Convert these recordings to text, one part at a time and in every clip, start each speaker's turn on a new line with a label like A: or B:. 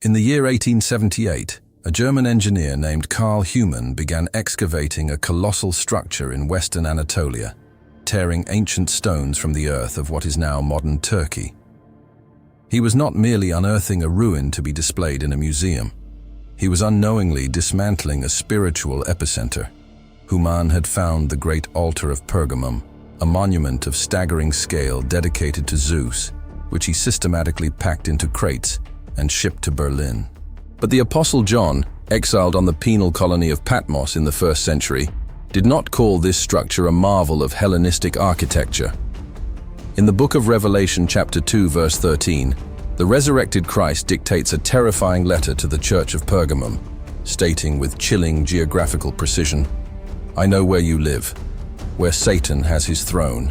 A: In the year 1878, a German engineer named Karl Hermon began excavating a colossal structure in western Anatolia, tearing ancient stones from the earth of what is now modern Turkey. He was not merely unearthing a ruin to be displayed in a museum. He was unknowingly dismantling a spiritual epicenter. Hermon had found the great altar of Pergamum, a monument of staggering scale dedicated to Zeus, which he systematically packed into crates and shipped to Berlin. But the Apostle John, exiled on the penal colony of Patmos in the 1st century, did not call this structure a marvel of Hellenistic architecture. In the book of Revelation chapter 2 verse 13, the resurrected Christ dictates a terrifying letter to the church of Pergamum, stating with chilling geographical precision, "I know where you live, where Satan has his throne.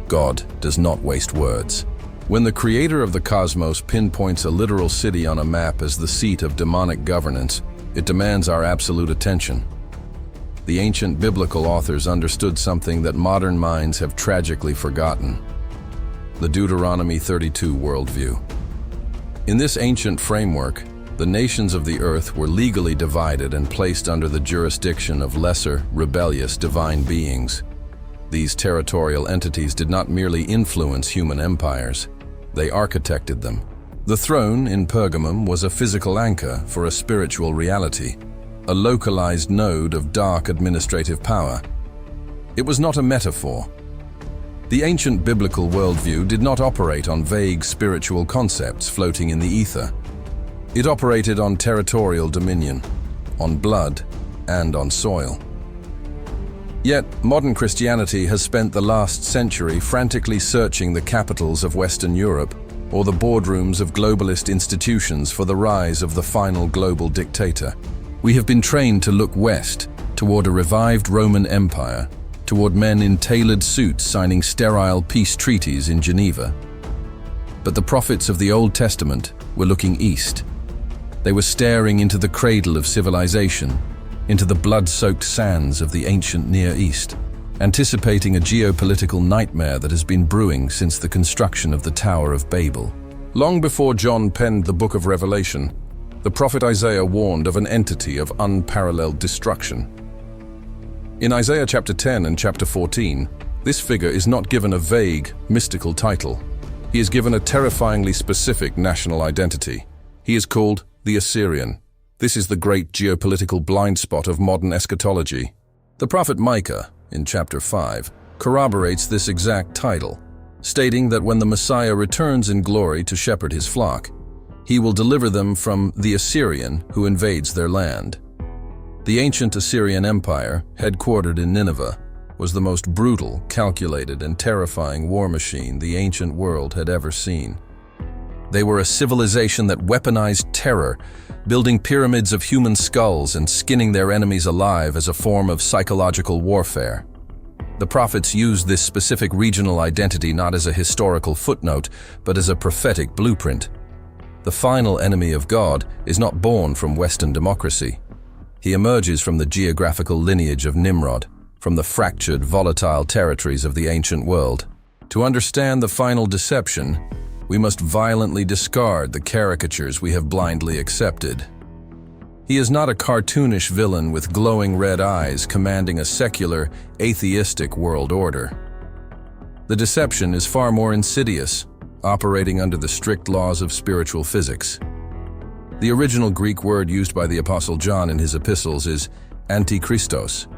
A: God does not waste words." When the creator of the cosmos pinpoints a literal city on a map as the seat of demonic governance, it demands our absolute attention. The ancient biblical authors understood something that modern minds have tragically forgotten: the Deuteronomy 32 worldview. In this ancient framework, the nations of the earth were legally divided and placed under the jurisdiction of lesser, rebellious divine beings. These territorial entities did not merely influence human empires, they architected them. The throne in Pergamum was a physical anchor for a spiritual reality, a localized node of dark administrative power. It was not a metaphor. The ancient biblical worldview did not operate on vague spiritual concepts floating in the ether. It operated on territorial dominion, on blood, and on soil. Yet, modern Christianity has spent the last century frantically searching the capitals of Western Europe or the boardrooms of globalist institutions for the rise of the final global dictator. We have been trained to look west, toward a revived Roman Empire, toward men in tailored suits signing sterile peace treaties in Geneva. But the prophets of the Old Testament were looking east. They were staring into the cradle of civilization, into the blood-soaked sands of the ancient Near East, anticipating a geopolitical nightmare that has been brewing since the construction of the Tower of Babel. Long before John penned the book of Revelation, the prophet Isaiah warned of an entity of unparalleled destruction. In Isaiah chapter 10 and chapter 14, this figure is not given a vague, mystical title. He is given a terrifyingly specific national identity. He is called the Assyrian. This is the great geopolitical blind spot of modern eschatology. The prophet Micah, in chapter 5, corroborates this exact title, stating that when the Messiah returns in glory to shepherd his flock, he will deliver them from the Assyrian who invades their land. The ancient Assyrian Empire, headquartered in Nineveh, was the most brutal, calculated, and terrifying war machine the ancient world had ever seen. They were a civilization that weaponized terror, building pyramids of human skulls and skinning their enemies alive as a form of psychological warfare. The prophets used this specific regional identity not as a historical footnote, but as a prophetic blueprint. The final enemy of God is not born from Western democracy. He emerges from the geographical lineage of Nimrod, from the fractured, volatile territories of the ancient world. To understand the final deception, we must violently discard the caricatures we have blindly accepted. He is not a cartoonish villain with glowing red eyes commanding a secular, atheistic world order. The deception is far more insidious, operating under the strict laws of spiritual physics. The original Greek word used by the Apostle John in his epistles is Antichristos.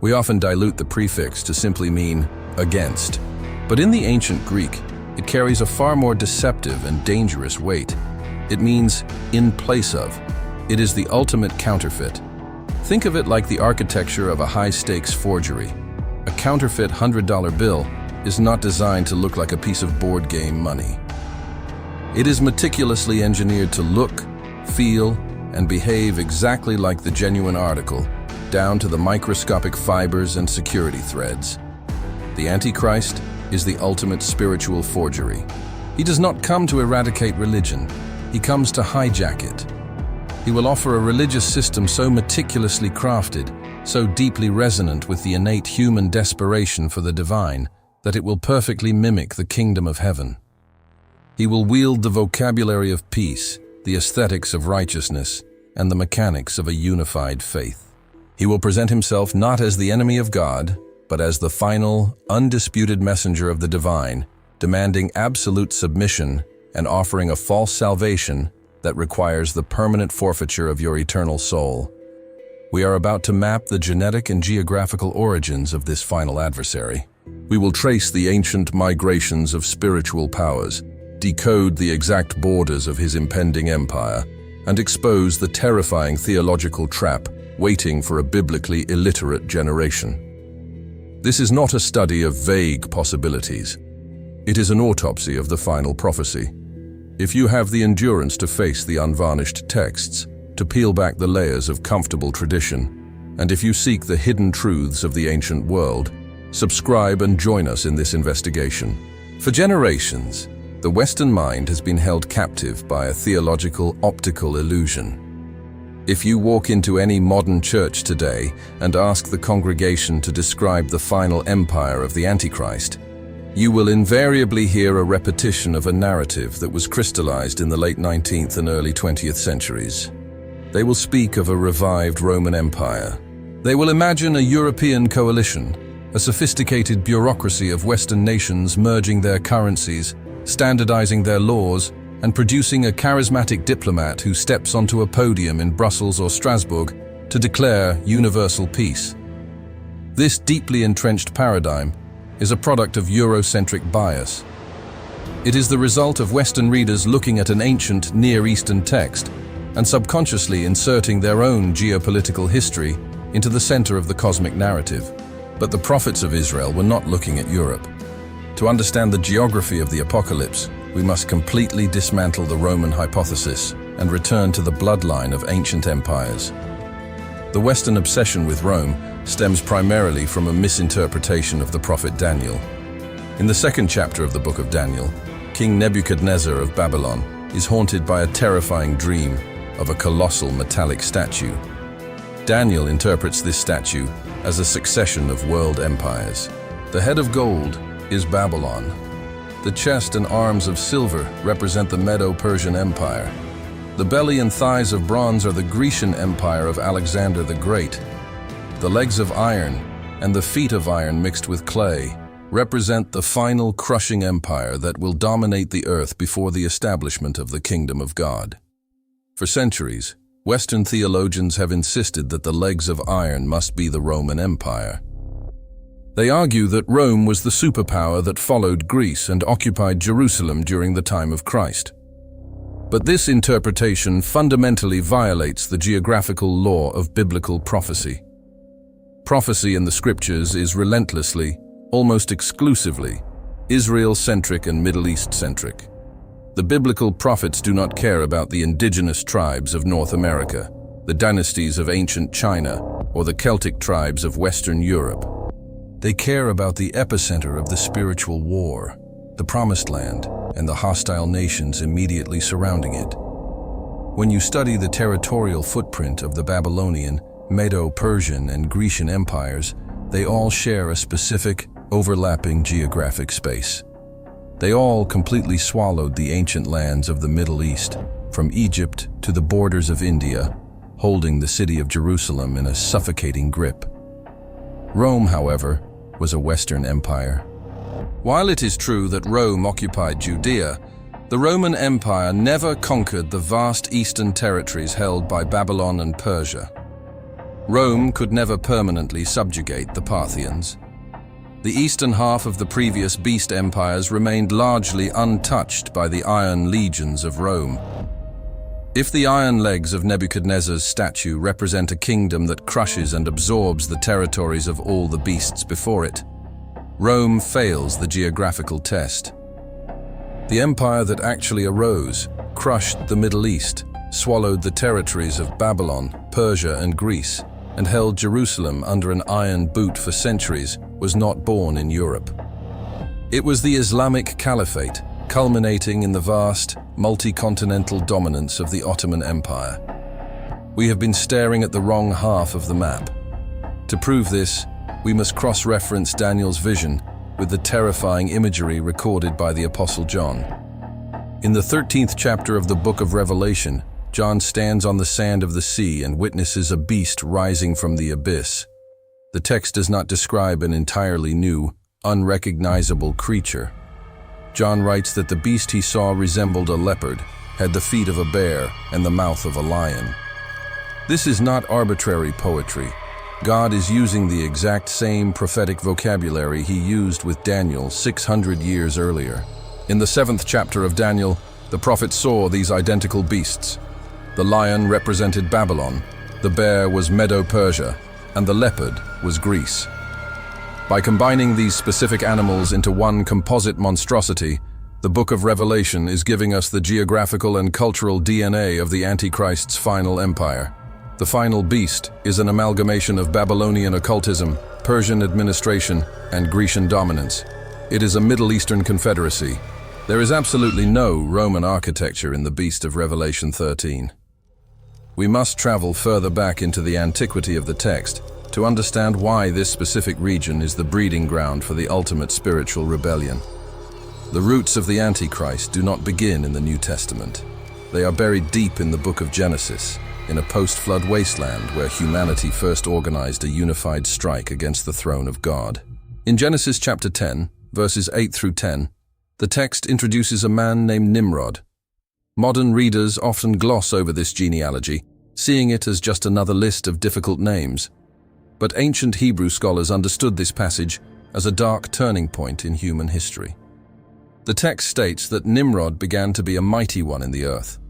A: We often dilute the prefix to simply mean against, but in the ancient Greek, it carries a far more deceptive and dangerous weight. It means in place of. It is the ultimate counterfeit. Think of it like the architecture of a high-stakes forgery. A counterfeit $100 bill is not designed to look like a piece of board game money. It is meticulously engineered to look, feel, and behave exactly like the genuine article, down to the microscopic fibers and security threads. The Antichrist is the ultimate spiritual forgery. He does not come to eradicate religion. He comes to hijack it. He will offer a religious system so meticulously crafted, so deeply resonant with the innate human desperation for the divine, that it will perfectly mimic the kingdom of heaven. He will wield the vocabulary of peace, the aesthetics of righteousness, and the mechanics of a unified faith. He will present himself not as the enemy of God, but as the final, undisputed messenger of the divine, demanding absolute submission and offering a false salvation that requires the permanent forfeiture of your eternal soul. We are about to map the genetic and geographical origins of this final adversary. We will trace the ancient migrations of spiritual powers, decode the exact borders of his impending empire, and expose the terrifying theological trap waiting for a biblically illiterate generation. This is not a study of vague possibilities. It is an autopsy of the final prophecy. If you have the endurance to face the unvarnished texts, to peel back the layers of comfortable tradition, and if you seek the hidden truths of the ancient world, subscribe and join us in this investigation. For generations, the Western mind has been held captive by a theological optical illusion. If you walk into any modern church today and ask the congregation to describe the final empire of the Antichrist, you will invariably hear a repetition of a narrative that was crystallized in the late 19th and early 20th centuries. They will speak of a revived Roman Empire. They will imagine a European coalition, a sophisticated bureaucracy of Western nations merging their currencies, standardizing their laws, and producing a charismatic diplomat who steps onto a podium in Brussels or Strasbourg to declare universal peace. This deeply entrenched paradigm is a product of Eurocentric bias. It is the result of Western readers looking at an ancient Near Eastern text and subconsciously inserting their own geopolitical history into the center of the cosmic narrative. But the prophets of Israel were not looking at Europe. To understand the geography of the apocalypse, we must completely dismantle the Roman hypothesis and return to the bloodline of ancient empires. The Western obsession with Rome stems primarily from a misinterpretation of the prophet Daniel. In the second chapter of the book of Daniel, King Nebuchadnezzar of Babylon is haunted by a terrifying dream of a colossal metallic statue. Daniel interprets this statue as a succession of world empires. The head of gold is Babylon. The chest and arms of silver represent the Medo-Persian Empire. The belly and thighs of bronze are the Grecian Empire of Alexander the Great. The legs of iron and the feet of iron mixed with clay represent the final crushing empire that will dominate the earth before the establishment of the kingdom of God. For centuries, Western theologians have insisted that the legs of iron must be the Roman Empire. They argue that Rome was the superpower that followed Greece and occupied Jerusalem during the time of Christ. But this interpretation fundamentally violates the geographical law of biblical prophecy. Prophecy in the scriptures is relentlessly, almost exclusively, Israel-centric and Middle East-centric. The biblical prophets do not care about the indigenous tribes of North America, the dynasties of ancient China, or the Celtic tribes of Western Europe. They care about the epicenter of the spiritual war, the Promised Land, and the hostile nations immediately surrounding it. When you study the territorial footprint of the Babylonian, Medo-Persian, and Grecian empires, they all share a specific, overlapping geographic space. They all completely swallowed the ancient lands of the Middle East, from Egypt to the borders of India, holding the city of Jerusalem in a suffocating grip. Rome, however, was a Western empire. While it is true that Rome occupied Judea, the Roman Empire never conquered the vast eastern territories held by Babylon and Persia. Rome could never permanently subjugate the Parthians. The eastern half of the previous beast empires remained largely untouched by the iron legions of Rome. If the iron legs of Nebuchadnezzar's statue represent a kingdom that crushes and absorbs the territories of all the beasts before it, Rome fails the geographical test. The empire that actually arose, crushed the Middle East, swallowed the territories of Babylon, Persia, and Greece, and held Jerusalem under an iron boot for centuries, was not born in Europe. It was the Islamic Caliphate, culminating in the vast, multi-continental dominance of the Ottoman Empire. We have been staring at the wrong half of the map. To prove this, we must cross-reference Daniel's vision with the terrifying imagery recorded by the Apostle John. In the 13th chapter of the book of Revelation, John stands on the sand of the sea and witnesses a beast rising from the abyss. The text does not describe an entirely new, unrecognizable creature. John writes that the beast he saw resembled a leopard, had the feet of a bear, and the mouth of a lion. This is not arbitrary poetry. God is using the exact same prophetic vocabulary he used with Daniel 600 years earlier. In the 7th chapter of Daniel, the prophet saw these identical beasts. The lion represented Babylon, the bear was Medo-Persia, and the leopard was Greece. By combining these specific animals into one composite monstrosity, the book of Revelation is giving us the geographical and cultural DNA of the Antichrist's final empire. The final beast is an amalgamation of Babylonian occultism, Persian administration, and Grecian dominance. It is a Middle Eastern confederacy. There is absolutely no Roman architecture in the beast of Revelation 13. We must travel further back into the antiquity of the text to understand why this specific region is the breeding ground for the ultimate spiritual rebellion. The roots of the Antichrist do not begin in the New Testament. They are buried deep in the book of Genesis, in a post-flood wasteland where humanity first organized a unified strike against the throne of God. In Genesis chapter 10, verses 8 through 10, the text introduces a man named Nimrod. Modern readers often gloss over this genealogy, seeing it as just another list of difficult names. But ancient Hebrew scholars understood this passage as a dark turning point in human history. The text states that Nimrod began to be a mighty one in the earth.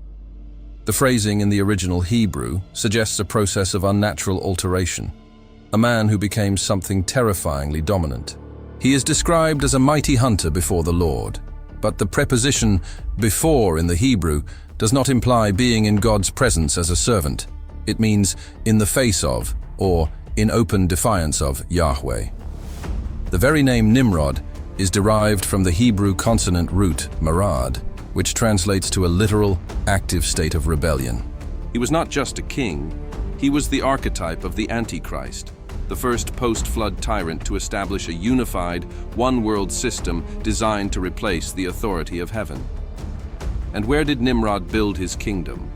A: The phrasing in the original Hebrew suggests a process of unnatural alteration, a man who became something terrifyingly dominant. He is described as a mighty hunter before the Lord, but the preposition before in the Hebrew does not imply being in God's presence as a servant. It means in the face of, or in open defiance of, Yahweh. The very name Nimrod is derived from the Hebrew consonant root marad, which translates to a literal, active state of rebellion. He was not just a king, he was the archetype of the Antichrist, the first post-flood tyrant to establish a unified, one-world system designed to replace the authority of heaven. And where did Nimrod build his kingdom?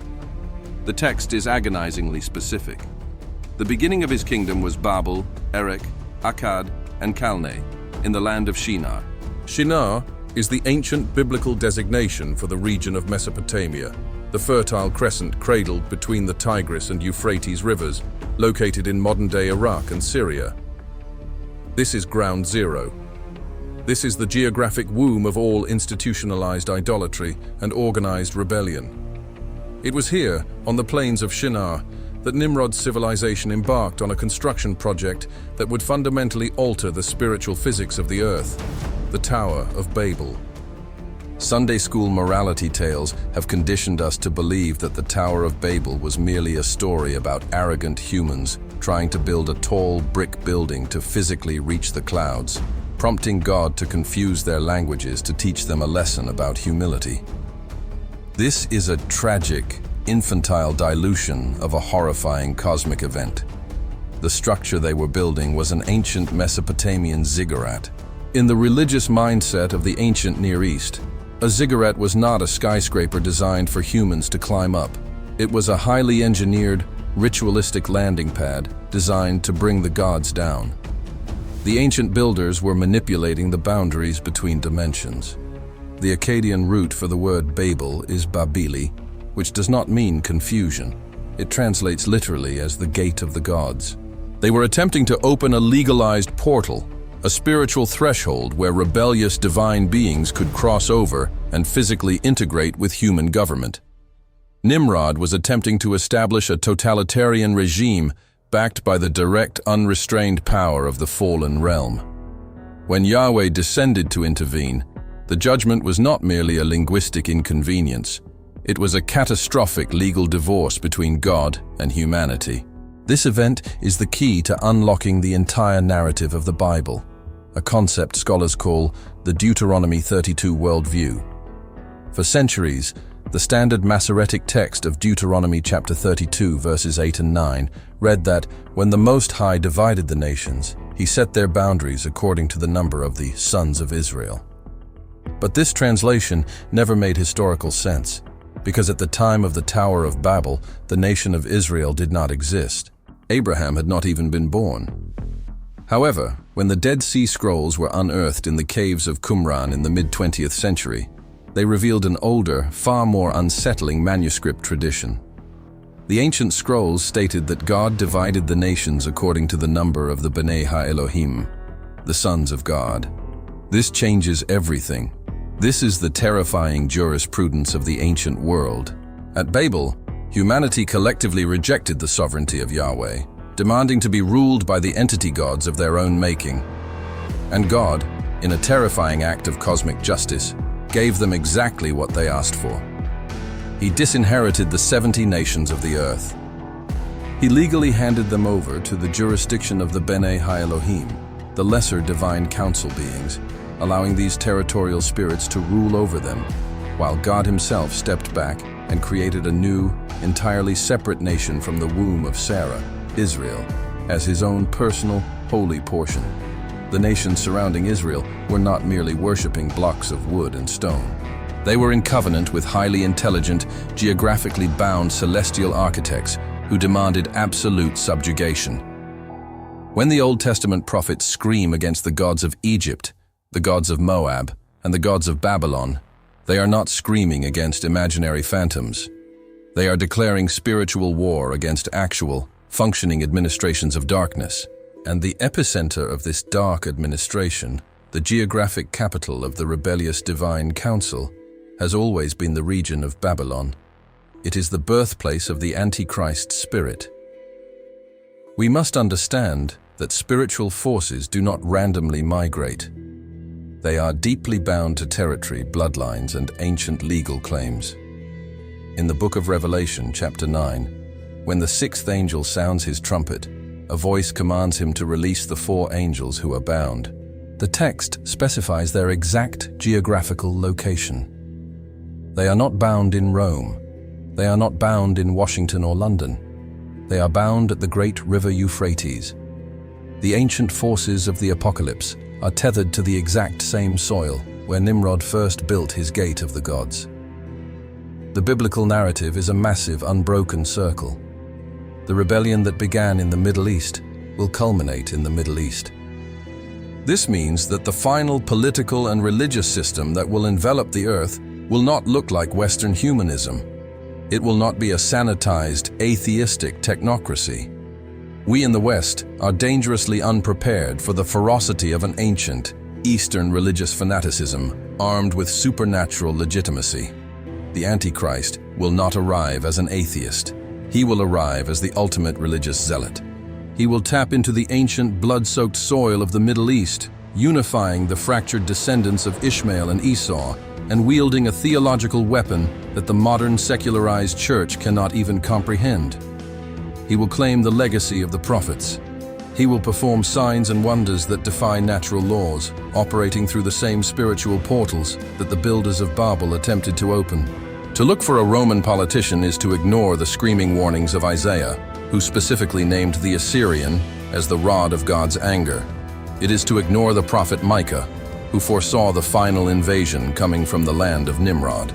A: The text is agonizingly specific. The beginning of his kingdom was Babel, Erech, Akkad, and Calneh, in the land of Shinar. Shinar is the ancient biblical designation for the region of Mesopotamia, the fertile crescent cradled between the Tigris and Euphrates rivers, located in modern-day Iraq and Syria. This is ground zero. This is the geographic womb of all institutionalized idolatry and organized rebellion. It was here, on the plains of Shinar, that Nimrod's civilization embarked on a construction project that would fundamentally alter the spiritual physics of the earth, the Tower of Babel. Sunday school morality tales have conditioned us to believe that the Tower of Babel was merely a story about arrogant humans trying to build a tall brick building to physically reach the clouds, prompting God to confuse their languages to teach them a lesson about humility. This is a tragic, infantile dilution of a horrifying cosmic event. The structure they were building was an ancient Mesopotamian ziggurat. In the religious mindset of the ancient Near East, a ziggurat was not a skyscraper designed for humans to climb up. It was a highly engineered, ritualistic landing pad designed to bring the gods down. The ancient builders were manipulating the boundaries between dimensions. The Akkadian root for the word Babel is Babili, which does not mean confusion. It translates literally as the gate of the gods. They were attempting to open a legalized portal, a spiritual threshold where rebellious divine beings could cross over and physically integrate with human government. Nimrod was attempting to establish a totalitarian regime backed by the direct, unrestrained power of the fallen realm. When Yahweh descended to intervene, the judgment was not merely a linguistic inconvenience. It was a catastrophic legal divorce between God and humanity. This event is the key to unlocking the entire narrative of the Bible, a concept scholars call the Deuteronomy 32 worldview. For centuries, the standard Masoretic text of Deuteronomy chapter 32 verses 8 and 9 read that when the Most High divided the nations, he set their boundaries according to the number of the sons of Israel. But this translation never made historical sense, because at the time of the Tower of Babel, the nation of Israel did not exist. Abraham had not even been born. However, when the Dead Sea Scrolls were unearthed in the caves of Qumran in the mid-20th century, they revealed an older, far more unsettling manuscript tradition. The ancient scrolls stated that God divided the nations according to the number of the Bnei Ha-Elohim, the sons of God. This changes everything. This is the terrifying jurisprudence of the ancient world. At Babel, humanity collectively rejected the sovereignty of Yahweh, demanding to be ruled by the entity gods of their own making. And God, in a terrifying act of cosmic justice, gave them exactly what they asked for. He disinherited the 70 nations of the earth. He legally handed them over to the jurisdiction of the Bnei Ha-Elohim, the lesser divine council beings, allowing these territorial spirits to rule over them, while God himself stepped back and created a new, entirely separate nation from the womb of Sarah, Israel, as his own personal, holy portion. The nations surrounding Israel were not merely worshipping blocks of wood and stone. They were in covenant with highly intelligent, geographically bound celestial architects who demanded absolute subjugation. When the Old Testament prophets scream against the gods of Egypt, the gods of Moab, and the gods of Babylon, they are not screaming against imaginary phantoms. They are declaring spiritual war against actual, functioning administrations of darkness. And the epicenter of this dark administration, the geographic capital of the rebellious divine council, has always been the region of Babylon. It is the birthplace of the Antichrist spirit. We must understand that spiritual forces do not randomly migrate. They are deeply bound to territory, bloodlines, and ancient legal claims. In the book of Revelation, chapter 9, when the sixth angel sounds his trumpet, a voice commands him to release the 4 angels who are bound. The text specifies their exact geographical location. They are not bound in Rome. They are not bound in Washington or London. They are bound at the great river Euphrates. The ancient forces of the apocalypse are tethered to the exact same soil where Nimrod first built his gate of the gods. The biblical narrative is a massive, unbroken circle. The rebellion that began in the Middle East will culminate in the Middle East. This means that the final political and religious system that will envelop the earth will not look like Western humanism. It will not be a sanitized, atheistic technocracy. We in the West are dangerously unprepared for the ferocity of an ancient, Eastern religious fanaticism armed with supernatural legitimacy. The Antichrist will not arrive as an atheist. He will arrive as the ultimate religious zealot. He will tap into the ancient blood-soaked soil of the Middle East, unifying the fractured descendants of Ishmael and Esau, and wielding a theological weapon that the modern secularized church cannot even comprehend. He will claim the legacy of the prophets. He will perform signs and wonders that defy natural laws, operating through the same spiritual portals that the builders of Babel attempted to open. To look for a Roman politician is to ignore the screaming warnings of Isaiah, who specifically named the Assyrian as the rod of God's anger. It is to ignore the prophet Micah, who foresaw the final invasion coming from the land of Nimrod.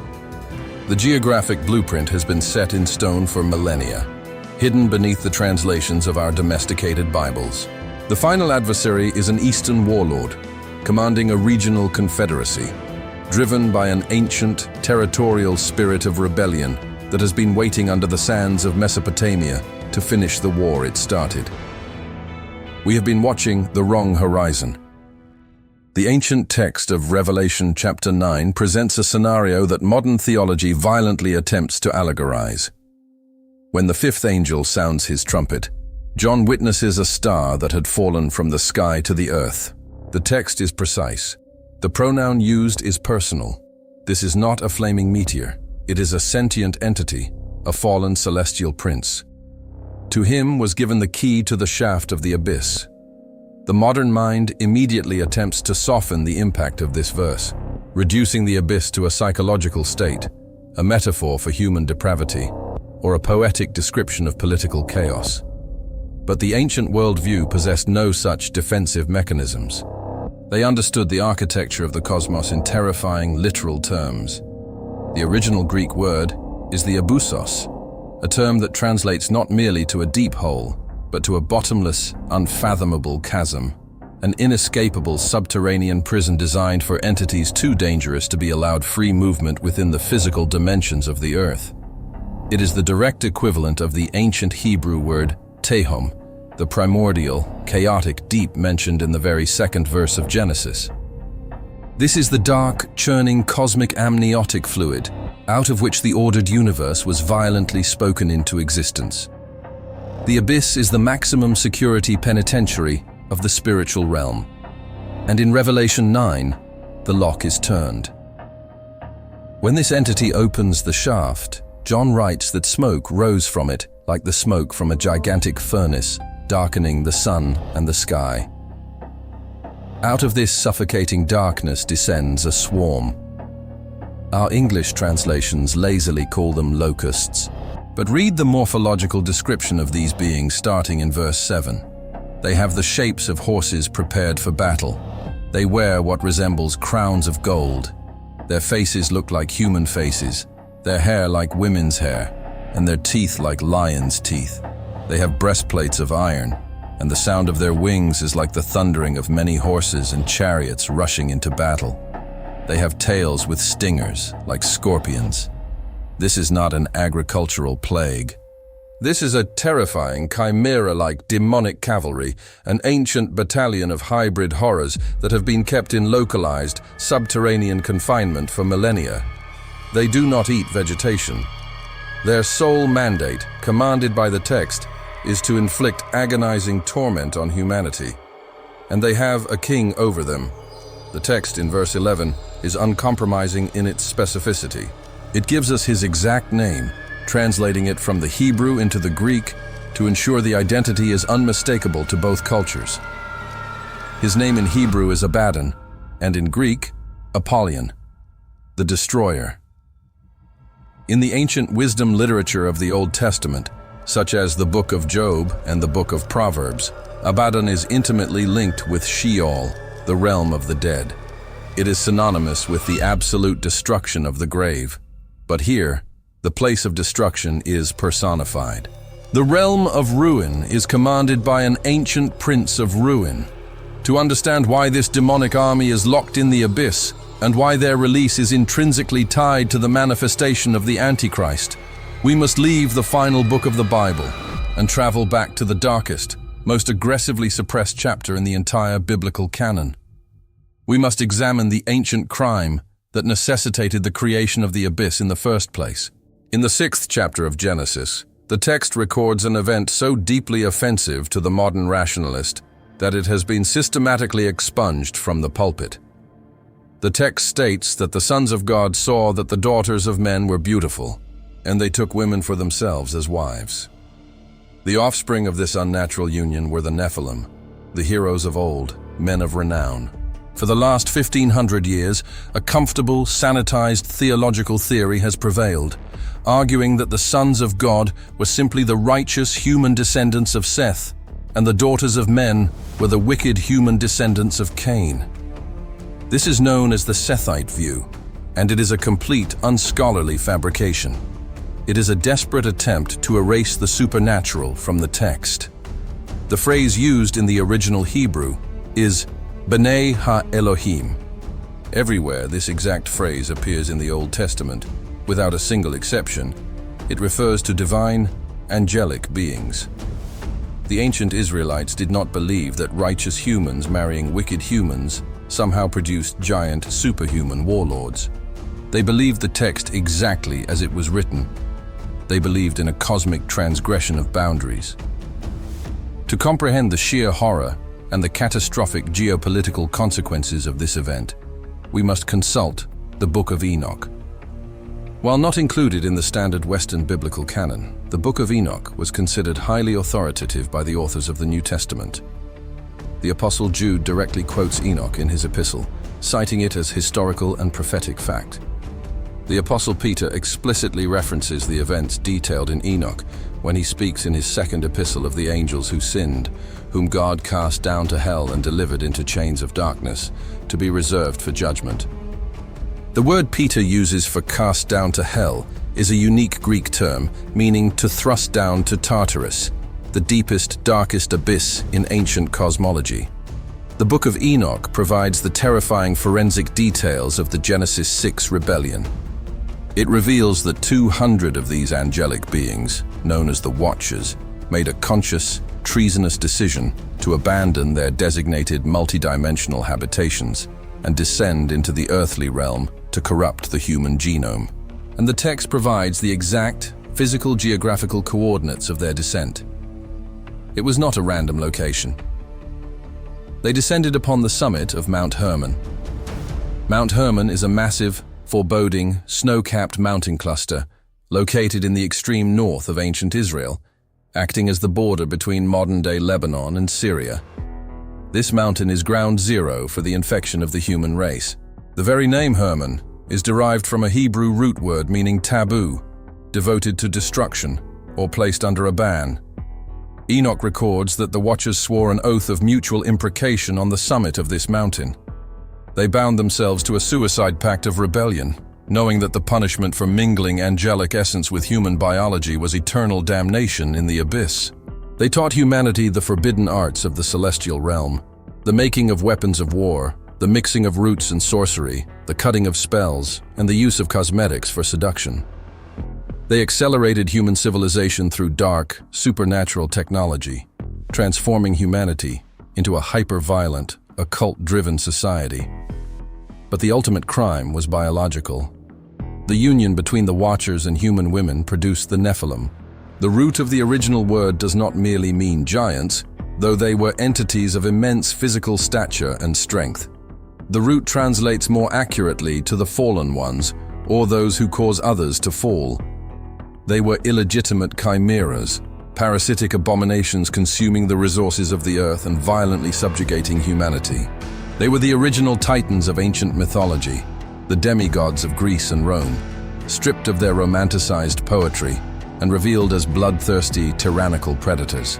A: The geographic blueprint has been set in stone for millennia, hidden beneath the translations of our domesticated Bibles. The final adversary is an Eastern warlord, commanding a regional confederacy, driven by an ancient, territorial spirit of rebellion that has been waiting under the sands of Mesopotamia to finish the war it started. We have been watching the wrong horizon. The ancient text of Revelation chapter 9 presents a scenario that modern theology violently attempts to allegorize. When the 5th angel sounds his trumpet, John witnesses a star that had fallen from the sky to the earth. The text is precise. The pronoun used is personal. This is not a flaming meteor. It is a sentient entity, a fallen celestial prince. To him was given the key to the shaft of the abyss. The modern mind immediately attempts to soften the impact of this verse, reducing the abyss to a psychological state, a metaphor for human depravity, or a poetic description of political chaos. But the ancient worldview possessed no such defensive mechanisms. They understood the architecture of the cosmos in terrifying, literal terms. The original Greek word is the abyssos, a term that translates not merely to a deep hole, but to a bottomless, unfathomable chasm, an inescapable subterranean prison designed for entities too dangerous to be allowed free movement within the physical dimensions of the earth. It is the direct equivalent of the ancient Hebrew word tehom, the primordial, chaotic deep mentioned in the very second verse of Genesis. This is the dark, churning cosmic amniotic fluid, out of which the ordered universe was violently spoken into existence. The abyss is the maximum security penitentiary of the spiritual realm. And in Revelation 9, the lock is turned. When this entity opens the shaft, John writes that smoke rose from it like the smoke from a gigantic furnace, darkening the sun and the sky. Out of this suffocating darkness descends a swarm. Our English translations lazily call them locusts, but read the morphological description of these beings starting in verse 7. They have the shapes of horses prepared for battle. They wear what resembles crowns of gold. Their faces look like human faces, their hair like women's hair, and their teeth like lions' teeth. They have breastplates of iron, and the sound of their wings is like the thundering of many horses and chariots rushing into battle. They have tails with stingers, like scorpions. This is not an agricultural plague. This is a terrifying, chimera-like demonic cavalry, an ancient battalion of hybrid horrors that have been kept in localized, subterranean confinement for millennia. They do not eat vegetation. Their sole mandate, commanded by the text, is to inflict agonizing torment on humanity. And they have a king over them. The text in verse 11 is uncompromising in its specificity. It gives us his exact name, translating it from the Hebrew into the Greek to ensure the identity is unmistakable to both cultures. His name in Hebrew is Abaddon, and in Greek, Apollyon, the destroyer. In the ancient wisdom literature of the Old Testament, such as the Book of Job and the Book of Proverbs, Abaddon is intimately linked with Sheol, the realm of the dead. It is synonymous with the absolute destruction of the grave. But here, the place of destruction is personified. The realm of ruin is commanded by an ancient prince of ruin. To understand why this demonic army is locked in the abyss, and why their release is intrinsically tied to the manifestation of the Antichrist, we must leave the final book of the Bible and travel back to the darkest, most aggressively suppressed chapter in the entire biblical canon. We must examine the ancient crime that necessitated the creation of the abyss in the first place. In the 6th chapter of Genesis, the text records an event so deeply offensive to the modern rationalist that it has been systematically expunged from the pulpit. The text states that the sons of God saw that the daughters of men were beautiful, and they took women for themselves as wives. The offspring of this unnatural union were the Nephilim, the heroes of old, men of renown. For the last 1500 years, a comfortable, sanitized theological theory has prevailed, arguing that the sons of God were simply the righteous human descendants of Seth, and the daughters of men were the wicked human descendants of Cain. This is known as the Sethite view, and it is a complete, unscholarly fabrication. It is a desperate attempt to erase the supernatural from the text. The phrase used in the original Hebrew is B'nai ha-Elohim. Everywhere this exact phrase appears in the Old Testament, without a single exception, it refers to divine, angelic beings. The ancient Israelites did not believe that righteous humans marrying wicked humans somehow produced giant, superhuman warlords. They believed the text exactly as it was written. They believed in a cosmic transgression of boundaries. To comprehend the sheer horror and the catastrophic geopolitical consequences of this event, we must consult the Book of Enoch. While not included in the standard Western biblical canon, the Book of Enoch was considered highly authoritative by the authors of the New Testament. The Apostle Jude directly quotes Enoch in his epistle, citing it as historical and prophetic fact. The Apostle Peter explicitly references the events detailed in Enoch when he speaks in his second epistle of the angels who sinned, whom God cast down to hell and delivered into chains of darkness, to be reserved for judgment. The word Peter uses for cast down to hell is a unique Greek term meaning to thrust down to Tartarus, the deepest, darkest abyss in ancient cosmology. The Book of Enoch provides the terrifying forensic details of the Genesis 6 rebellion. It reveals that 200 of these angelic beings, known as the Watchers, made a conscious, treasonous decision to abandon their designated multidimensional habitations and descend into the earthly realm to corrupt the human genome. And the text provides the exact physical geographical coordinates of their descent. It was not a random location. They descended upon the summit of Mount Hermon. Mount Hermon is a massive, foreboding, snow-capped mountain cluster located in the extreme north of ancient Israel, acting as the border between modern-day Lebanon and Syria. This mountain is ground zero for the infection of the human race. The very name Hermon is derived from a Hebrew root word meaning taboo, devoted to destruction, or placed under a ban. Enoch records that the Watchers swore an oath of mutual imprecation on the summit of this mountain. They bound themselves to a suicide pact of rebellion, knowing that the punishment for mingling angelic essence with human biology was eternal damnation in the abyss. They taught humanity the forbidden arts of the celestial realm, the making of weapons of war, the mixing of roots and sorcery, the cutting of spells, and the use of cosmetics for seduction. They accelerated human civilization through dark, supernatural technology, transforming humanity into a hyper-violent, occult-driven society. But the ultimate crime was biological. The union between the Watchers and human women produced the Nephilim. The root of the original word does not merely mean giants, though they were entities of immense physical stature and strength. The root translates more accurately to the fallen ones, or those who cause others to fall. They were illegitimate chimeras, parasitic abominations consuming the resources of the earth and violently subjugating humanity. They were the original titans of ancient mythology, the demigods of Greece and Rome, stripped of their romanticized poetry and revealed as bloodthirsty, tyrannical predators.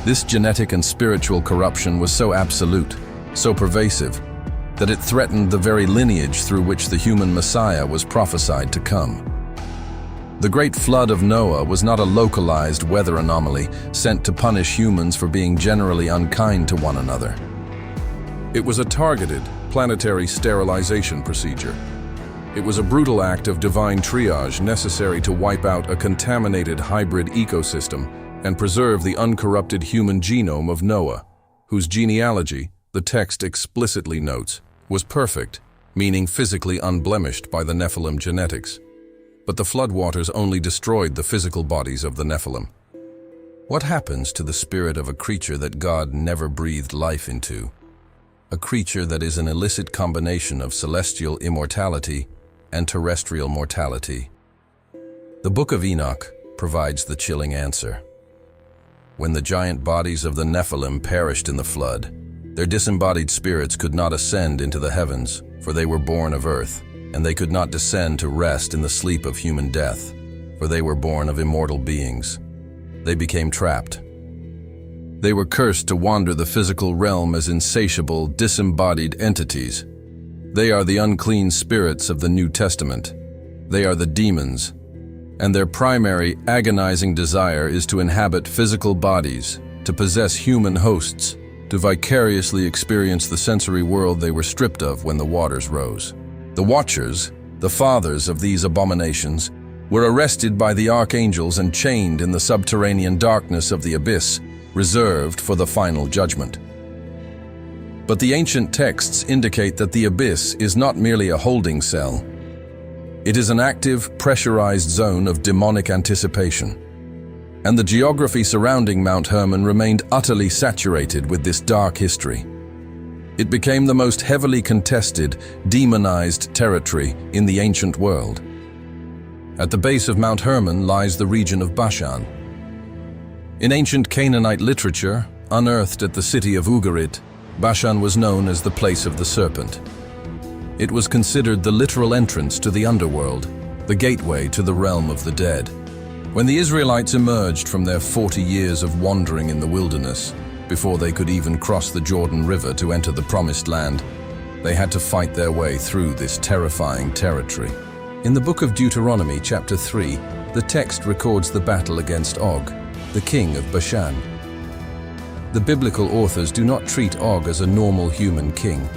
A: This genetic and spiritual corruption was so absolute, so pervasive, that it threatened the very lineage through which the human Messiah was prophesied to come. The great flood of Noah was not a localized weather anomaly sent to punish humans for being generally unkind to one another. It was a targeted, planetary sterilization procedure. It was a brutal act of divine triage necessary to wipe out a contaminated hybrid ecosystem and preserve the uncorrupted human genome of Noah, whose genealogy, the text explicitly notes, was perfect, meaning physically unblemished by the Nephilim genetics. But the floodwaters only destroyed the physical bodies of the Nephilim. What happens to the spirit of a creature that God never breathed life into? A creature that is an illicit combination of celestial immortality and terrestrial mortality. The Book of Enoch provides the chilling answer. When the giant bodies of the Nephilim perished in the flood, their disembodied spirits could not ascend into the heavens, for they were born of earth, and they could not descend to rest in the sleep of human death, for they were born of immortal beings. They became trapped. They were cursed to wander the physical realm as insatiable, disembodied entities. They are the unclean spirits of the New Testament. They are the demons, and their primary, agonizing desire is to inhabit physical bodies, to possess human hosts, to vicariously experience the sensory world they were stripped of when the waters rose. The Watchers, the fathers of these abominations, were arrested by the archangels and chained in the subterranean darkness of the abyss, reserved for the final judgment. But the ancient texts indicate that the abyss is not merely a holding cell. It is an active, pressurized zone of demonic anticipation. And the geography surrounding Mount Hermon remained utterly saturated with this dark history. It became the most heavily contested, demonized territory in the ancient world. At the base of Mount Hermon lies the region of Bashan. In ancient Canaanite literature, unearthed at the city of Ugarit, Bashan was known as the place of the serpent. It was considered the literal entrance to the underworld, the gateway to the realm of the dead. When the Israelites emerged from their 40 years of wandering in the wilderness, before they could even cross the Jordan River to enter the Promised Land, they had to fight their way through this terrifying territory. In the book of Deuteronomy, chapter 3, the text records the battle against Og, the king of Bashan. The biblical authors do not treat Og as a normal human king.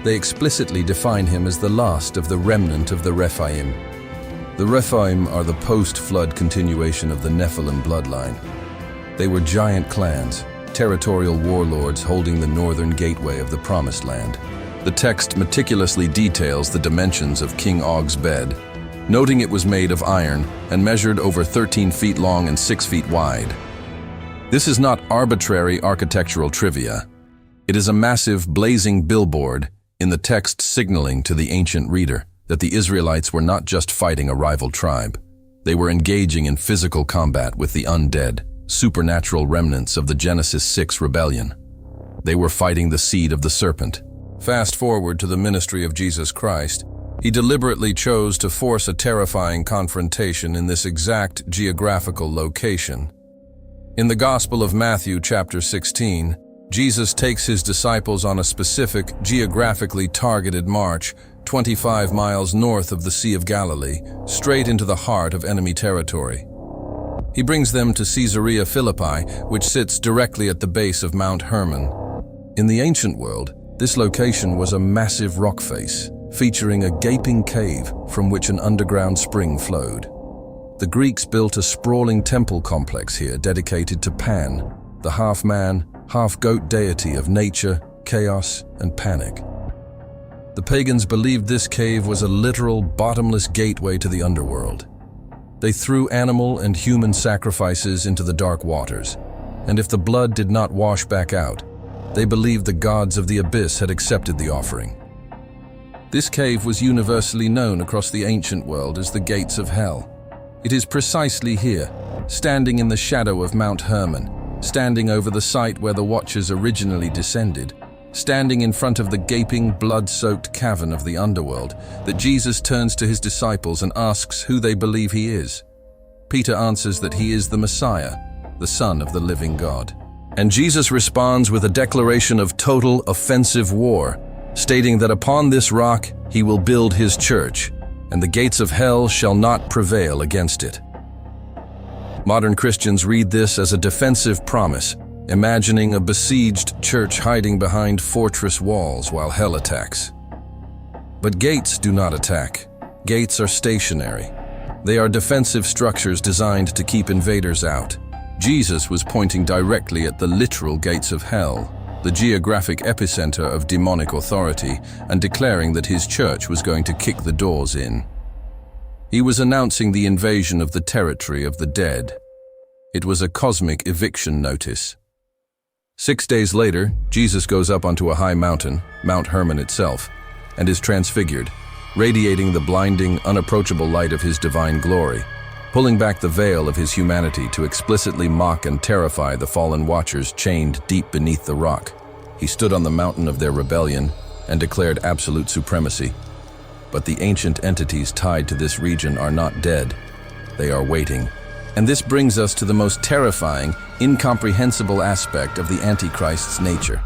A: They explicitly define him as the last of the remnant of the Rephaim. The Rephaim are the post-flood continuation of the Nephilim bloodline. They were giant clans, territorial warlords holding the northern gateway of the Promised Land. The text meticulously details the dimensions of King Og's bed, noting it was made of iron and measured over 13 feet long and 6 feet wide. This is not arbitrary architectural trivia. It is a massive, blazing billboard in the text signaling to the ancient reader that the Israelites were not just fighting a rival tribe. They were engaging in physical combat with the undead, supernatural remnants of the Genesis 6 rebellion. They were fighting the seed of the serpent. Fast forward to the ministry of Jesus Christ. He deliberately chose to force a terrifying confrontation in this exact geographical location. In the Gospel of Matthew, chapter 16, Jesus takes his disciples on a specific, geographically targeted march 25 miles north of the Sea of Galilee, straight into the heart of enemy territory. He brings them to Caesarea Philippi, which sits directly at the base of Mount Hermon. In the ancient world, this location was a massive rock face, featuring a gaping cave from which an underground spring flowed. The Greeks built a sprawling temple complex here dedicated to Pan, the half-man, half-goat deity of nature, chaos, and panic. The pagans believed this cave was a literal, bottomless gateway to the underworld. They threw animal and human sacrifices into the dark waters, and if the blood did not wash back out, they believed the gods of the abyss had accepted the offering. This cave was universally known across the ancient world as the Gates of Hell. It is precisely here, standing in the shadow of Mount Hermon, standing over the site where the Watchers originally descended, standing in front of the gaping, blood-soaked cavern of the underworld, that Jesus turns to his disciples and asks who they believe he is. Peter answers that he is the Messiah, the Son of the living God. And Jesus responds with a declaration of total offensive war, stating that upon this rock he will build his church, and the gates of hell shall not prevail against it. Modern Christians read this as a defensive promise, imagining a besieged church hiding behind fortress walls while hell attacks. But gates do not attack. Gates are stationary. They are defensive structures designed to keep invaders out. Jesus was pointing directly at the literal gates of hell, the geographic epicenter of demonic authority, and declaring that his church was going to kick the doors in. He was announcing the invasion of the territory of the dead. It was a cosmic eviction notice. 6 days later, Jesus goes up onto a high mountain, Mount Hermon itself, and is transfigured, radiating the blinding, unapproachable light of his divine glory, pulling back the veil of his humanity to explicitly mock and terrify the fallen watchers chained deep beneath the rock. He stood on the mountain of their rebellion and declared absolute supremacy. But the ancient entities tied to this region are not dead. They are waiting. And this brings us to the most terrifying, incomprehensible aspect of the Antichrist's nature.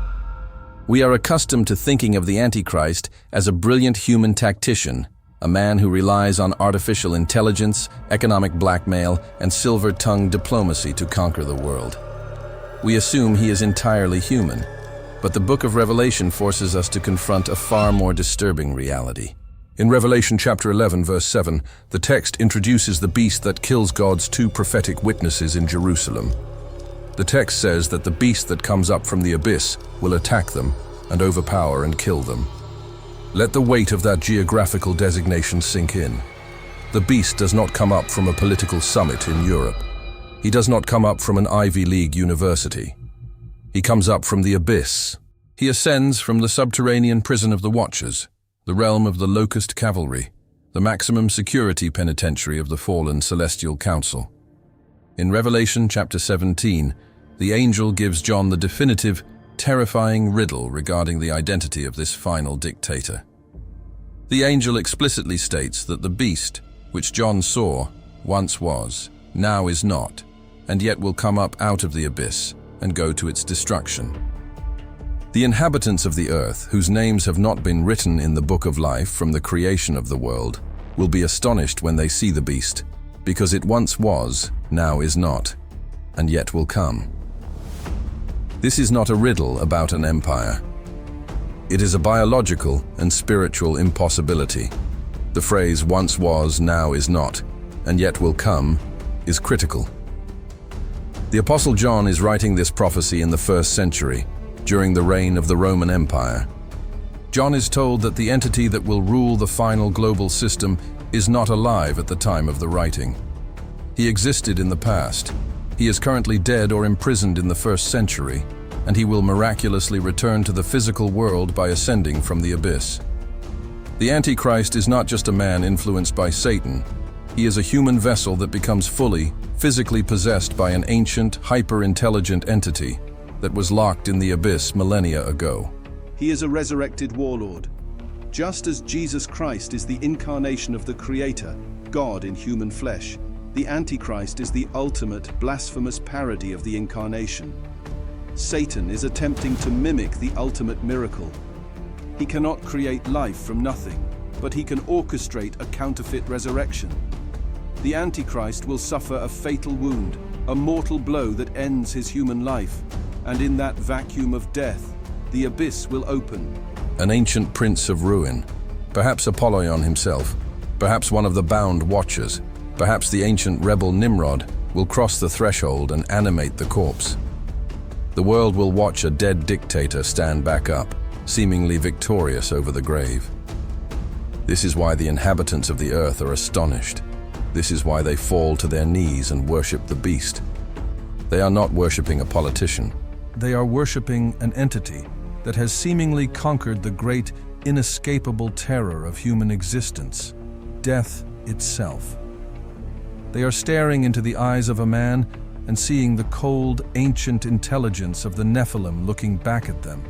A: We are accustomed to thinking of the Antichrist as a brilliant human tactician, a man who relies on artificial intelligence, economic blackmail, and silver-tongued diplomacy to conquer the world. We assume he is entirely human, but the book of Revelation forces us to confront a far more disturbing reality. In Revelation chapter 11, verse 7, the text introduces the beast that kills God's 2 prophetic witnesses in Jerusalem. The text says that the beast that comes up from the abyss will attack them and overpower and kill them. Let the weight of that geographical designation sink in. The beast does not come up from a political summit in Europe. He does not come up from an Ivy League university. He comes up from the abyss. He ascends from the subterranean prison of the Watchers, the realm of the locust cavalry, the maximum security penitentiary of the fallen celestial council. In Revelation chapter 17, the angel gives John the definitive, terrifying riddle regarding the identity of this final dictator. The angel explicitly states that the beast, which John saw, once was, now is not, and yet will come up out of the abyss and go to its destruction. The inhabitants of the earth, whose names have not been written in the book of life from the creation of the world, will be astonished when they see the beast, because it once was, now is not, and yet will come. This is not a riddle about an empire. It is a biological and spiritual impossibility. The phrase once was, now is not, and yet will come is critical. The Apostle John is writing this prophecy in the 1st century, during the reign of the Roman Empire. John is told that the entity that will rule the final global system is not alive at the time of the writing. He existed in the past. He is currently dead or imprisoned in the 1st century, and he will miraculously return to the physical world by ascending from the abyss. The Antichrist is not just a man influenced by Satan. He is a human vessel that becomes fully, physically possessed by an ancient, hyper-intelligent entity that was locked in the abyss millennia ago.
B: He is a resurrected warlord. Just as Jesus Christ is the incarnation of the Creator, God in human flesh, the Antichrist is the ultimate, blasphemous parody of the incarnation. Satan is attempting to mimic the ultimate miracle. He cannot create life from nothing, but he can orchestrate a counterfeit resurrection. The Antichrist will suffer a fatal wound, a mortal blow that ends his human life, and in that vacuum of death, the abyss will open.
A: An ancient prince of ruin, perhaps Apollyon himself, perhaps one of the bound watchers, perhaps the ancient rebel Nimrod, will cross the threshold and animate the corpse. The world will watch a dead dictator stand back up, seemingly victorious over the grave. This is why the inhabitants of the earth are astonished. This is why they fall to their knees and worship the beast. They are not worshiping a politician. They are worshiping an entity that has seemingly conquered the great, inescapable terror of human existence, death itself. They are staring into the eyes of a man and seeing the cold, ancient intelligence of the Nephilim looking back at them.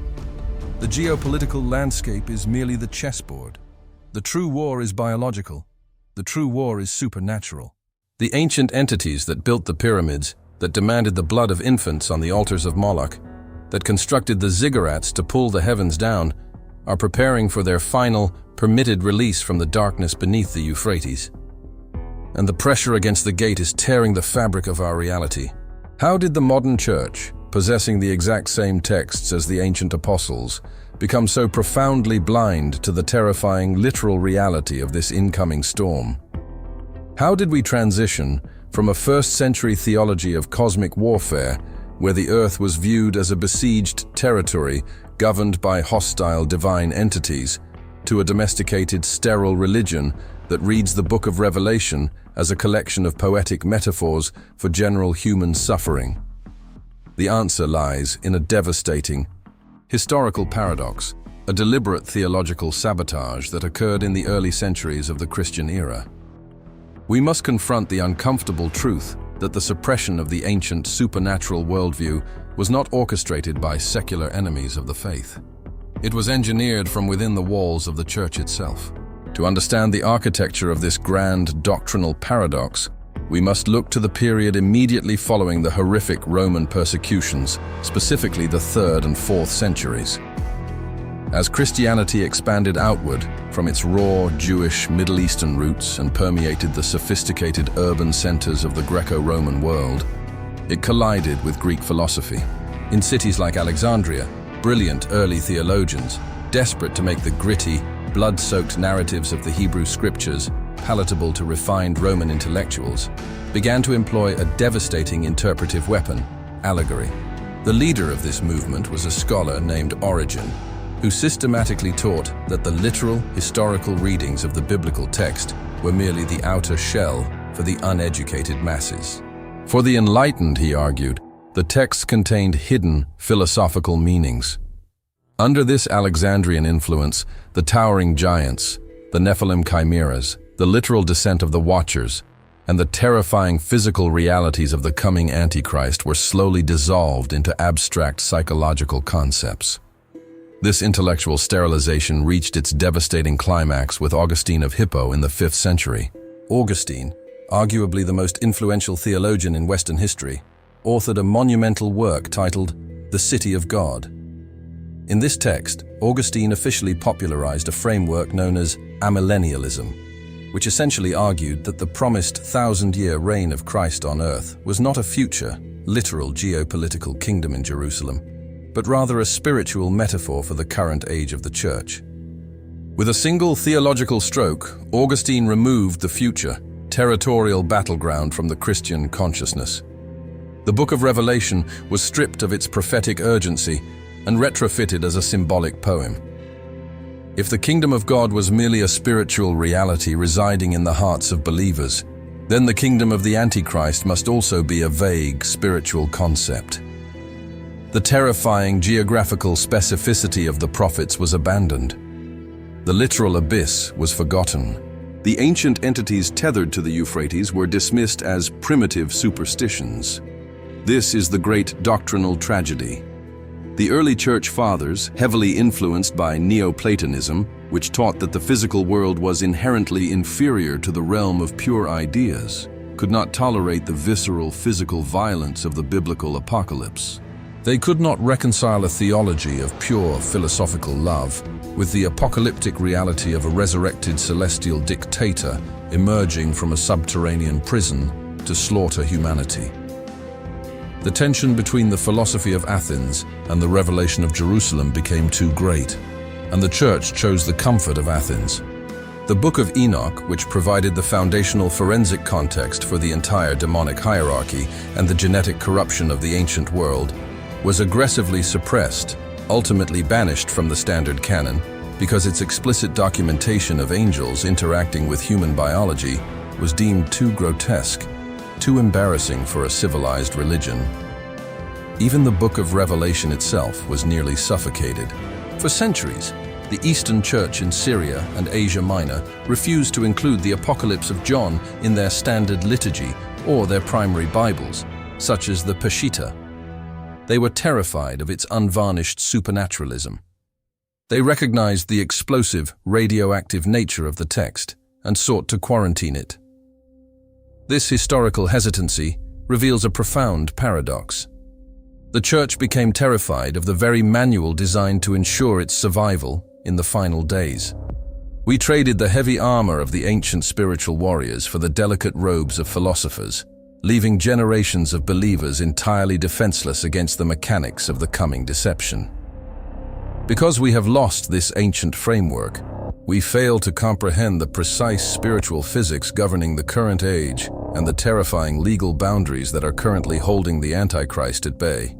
A: The geopolitical landscape is merely the chessboard. The true war is biological. The true war is supernatural. The ancient entities that built the pyramids, that demanded the blood of infants on the altars of Moloch, that constructed the ziggurats to pull the heavens down, are preparing for their final, permitted release from the darkness beneath the Euphrates. And the pressure against the gate is tearing the fabric of our reality. How did the modern church, possessing the exact same texts as the ancient apostles, become so profoundly blind to the terrifying literal reality of this incoming storm? How did we transition from a 1st century theology of cosmic warfare, where the earth was viewed as a besieged territory governed by hostile divine entities, to a domesticated, sterile religion that reads the Book of Revelation as a collection of poetic metaphors for general human suffering? The answer lies in a devastating historical paradox, a deliberate theological sabotage that occurred in the early centuries of the Christian era. We must confront the uncomfortable truth that the suppression of the ancient supernatural worldview was not orchestrated by secular enemies of the faith. It was engineered from within the walls of the church itself. To understand the architecture of this grand doctrinal paradox, we must look to the period immediately following the horrific Roman persecutions, specifically the 3rd and 4th centuries. As Christianity expanded outward from its raw Jewish Middle Eastern roots and permeated the sophisticated urban centers of the Greco-Roman world, it collided with Greek philosophy. In cities like Alexandria, brilliant early theologians, desperate to make the gritty, blood-soaked narratives of the Hebrew scriptures palatable to refined Roman intellectuals, began to employ a devastating interpretive weapon, allegory. The leader of this movement was a scholar named Origen, who systematically taught that the literal, historical readings of the biblical text were merely the outer shell for the uneducated masses. For the enlightened, he argued, the text contained hidden philosophical meanings. Under this Alexandrian influence, the towering giants, the Nephilim chimeras, the literal descent of the Watchers, and the terrifying physical realities of the coming Antichrist were slowly dissolved into abstract psychological concepts. This intellectual sterilization reached its devastating climax with Augustine of Hippo in the 5th century. Augustine, arguably the most influential theologian in Western history, authored a monumental work titled The City of God. In this text, Augustine officially popularized a framework known as amillennialism, which essentially argued that the promised 1,000-year reign of Christ on earth was not a future, literal geopolitical kingdom in Jerusalem, but rather a spiritual metaphor for the current age of the Church. With a single theological stroke, Augustine removed the future, territorial battleground from the Christian consciousness. The Book of Revelation was stripped of its prophetic urgency and retrofitted as a symbolic poem. If the kingdom of God was merely a spiritual reality residing in the hearts of believers, then the kingdom of the Antichrist must also be a vague spiritual concept. The terrifying geographical specificity of the prophets was abandoned. The literal abyss was forgotten. The ancient entities tethered to the Euphrates were dismissed as primitive superstitions. This is the great doctrinal tragedy. The early church fathers, heavily influenced by Neoplatonism, which taught that the physical world was inherently inferior to the realm of pure ideas, could not tolerate the visceral physical violence of the biblical apocalypse. They could not reconcile a theology of pure philosophical love with the apocalyptic reality of a resurrected celestial dictator emerging from a subterranean prison to slaughter humanity. The tension between the philosophy of Athens and the revelation of Jerusalem became too great, and the Church chose the comfort of Athens. The Book of Enoch, which provided the foundational forensic context for the entire demonic hierarchy and the genetic corruption of the ancient world, was aggressively suppressed, ultimately banished from the standard canon, because its explicit documentation of angels interacting with human biology was deemed too grotesque, too embarrassing for a civilized religion. Even the Book of Revelation itself was nearly suffocated. For centuries, the Eastern Church in Syria and Asia Minor refused to include the Apocalypse of John in their standard liturgy or their primary Bibles, such as the Peshitta. They were terrified of its unvarnished supernaturalism. They recognized the explosive, radioactive nature of the text and sought to quarantine it. This historical hesitancy reveals a profound paradox. The Church became terrified of the very manual designed to ensure its survival in the final days. We traded the heavy armor of the ancient spiritual warriors for the delicate robes of philosophers, leaving generations of believers entirely defenseless against the mechanics of the coming deception. Because we have lost this ancient framework, we fail to comprehend the precise spiritual physics governing the current age and the terrifying legal boundaries that are currently holding the Antichrist at bay.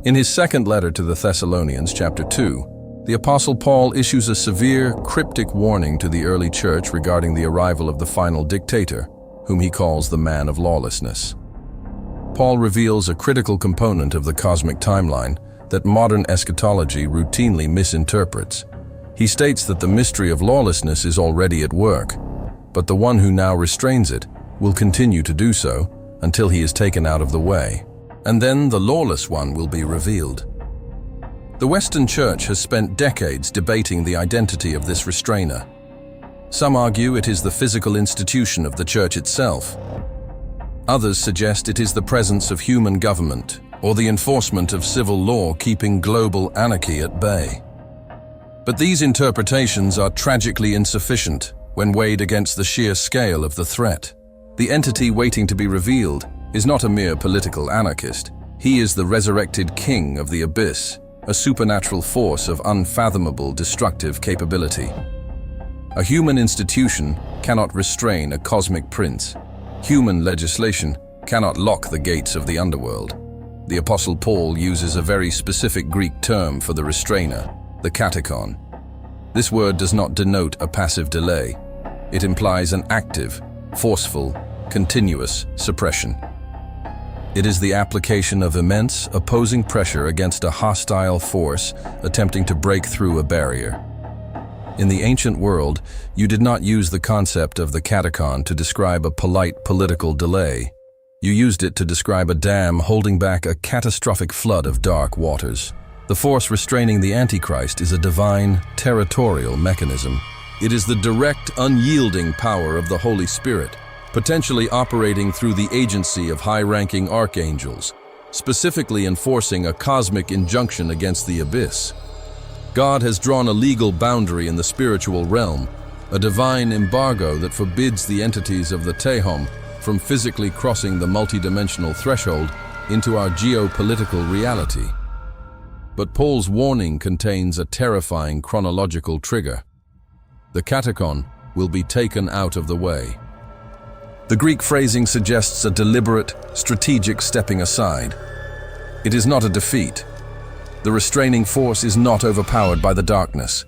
A: In his second letter to the Thessalonians, chapter 2, the Apostle Paul issues a severe, cryptic warning to the early church regarding the arrival of the final dictator, whom he calls the man of lawlessness. Paul reveals a critical component of the cosmic timeline that modern eschatology routinely misinterprets. He states that the mystery of lawlessness is already at work, but the one who now restrains it will continue to do so until he is taken out of the way, and then the lawless one will be revealed. The Western Church has spent decades debating the identity of this restrainer. Some argue it is the physical institution of the Church itself. Others suggest it is the presence of human government or the enforcement of civil law keeping global anarchy at bay. But these interpretations are tragically insufficient when weighed against the sheer scale of the threat. The entity waiting to be revealed is not a mere political anarchist. He is the resurrected king of the abyss, a supernatural force of unfathomable destructive capability. A human institution cannot restrain a cosmic prince. Human legislation cannot lock the gates of the underworld. The Apostle Paul uses a very specific Greek term for the restrainer, the Katechon. This word does not denote a passive delay. It implies an active, forceful, continuous suppression. It is the application of immense, opposing pressure against a hostile force attempting to break through a barrier. In the ancient world, you did not use the concept of the Katechon to describe a polite political delay. You used it to describe a dam holding back a catastrophic flood of dark waters. The force restraining the Antichrist is a divine, territorial mechanism. It is the direct, unyielding power of the Holy Spirit, potentially operating through the agency of high-ranking archangels, specifically enforcing a cosmic injunction against the abyss. God has drawn a legal boundary in the spiritual realm, a divine embargo that forbids the entities of the Tehom from physically crossing the multidimensional threshold into our geopolitical reality. But Paul's warning contains a terrifying chronological trigger. The Katechon will be taken out of the way. The Greek phrasing suggests a deliberate, strategic stepping aside. It is not a defeat. The restraining force is not overpowered by the darkness.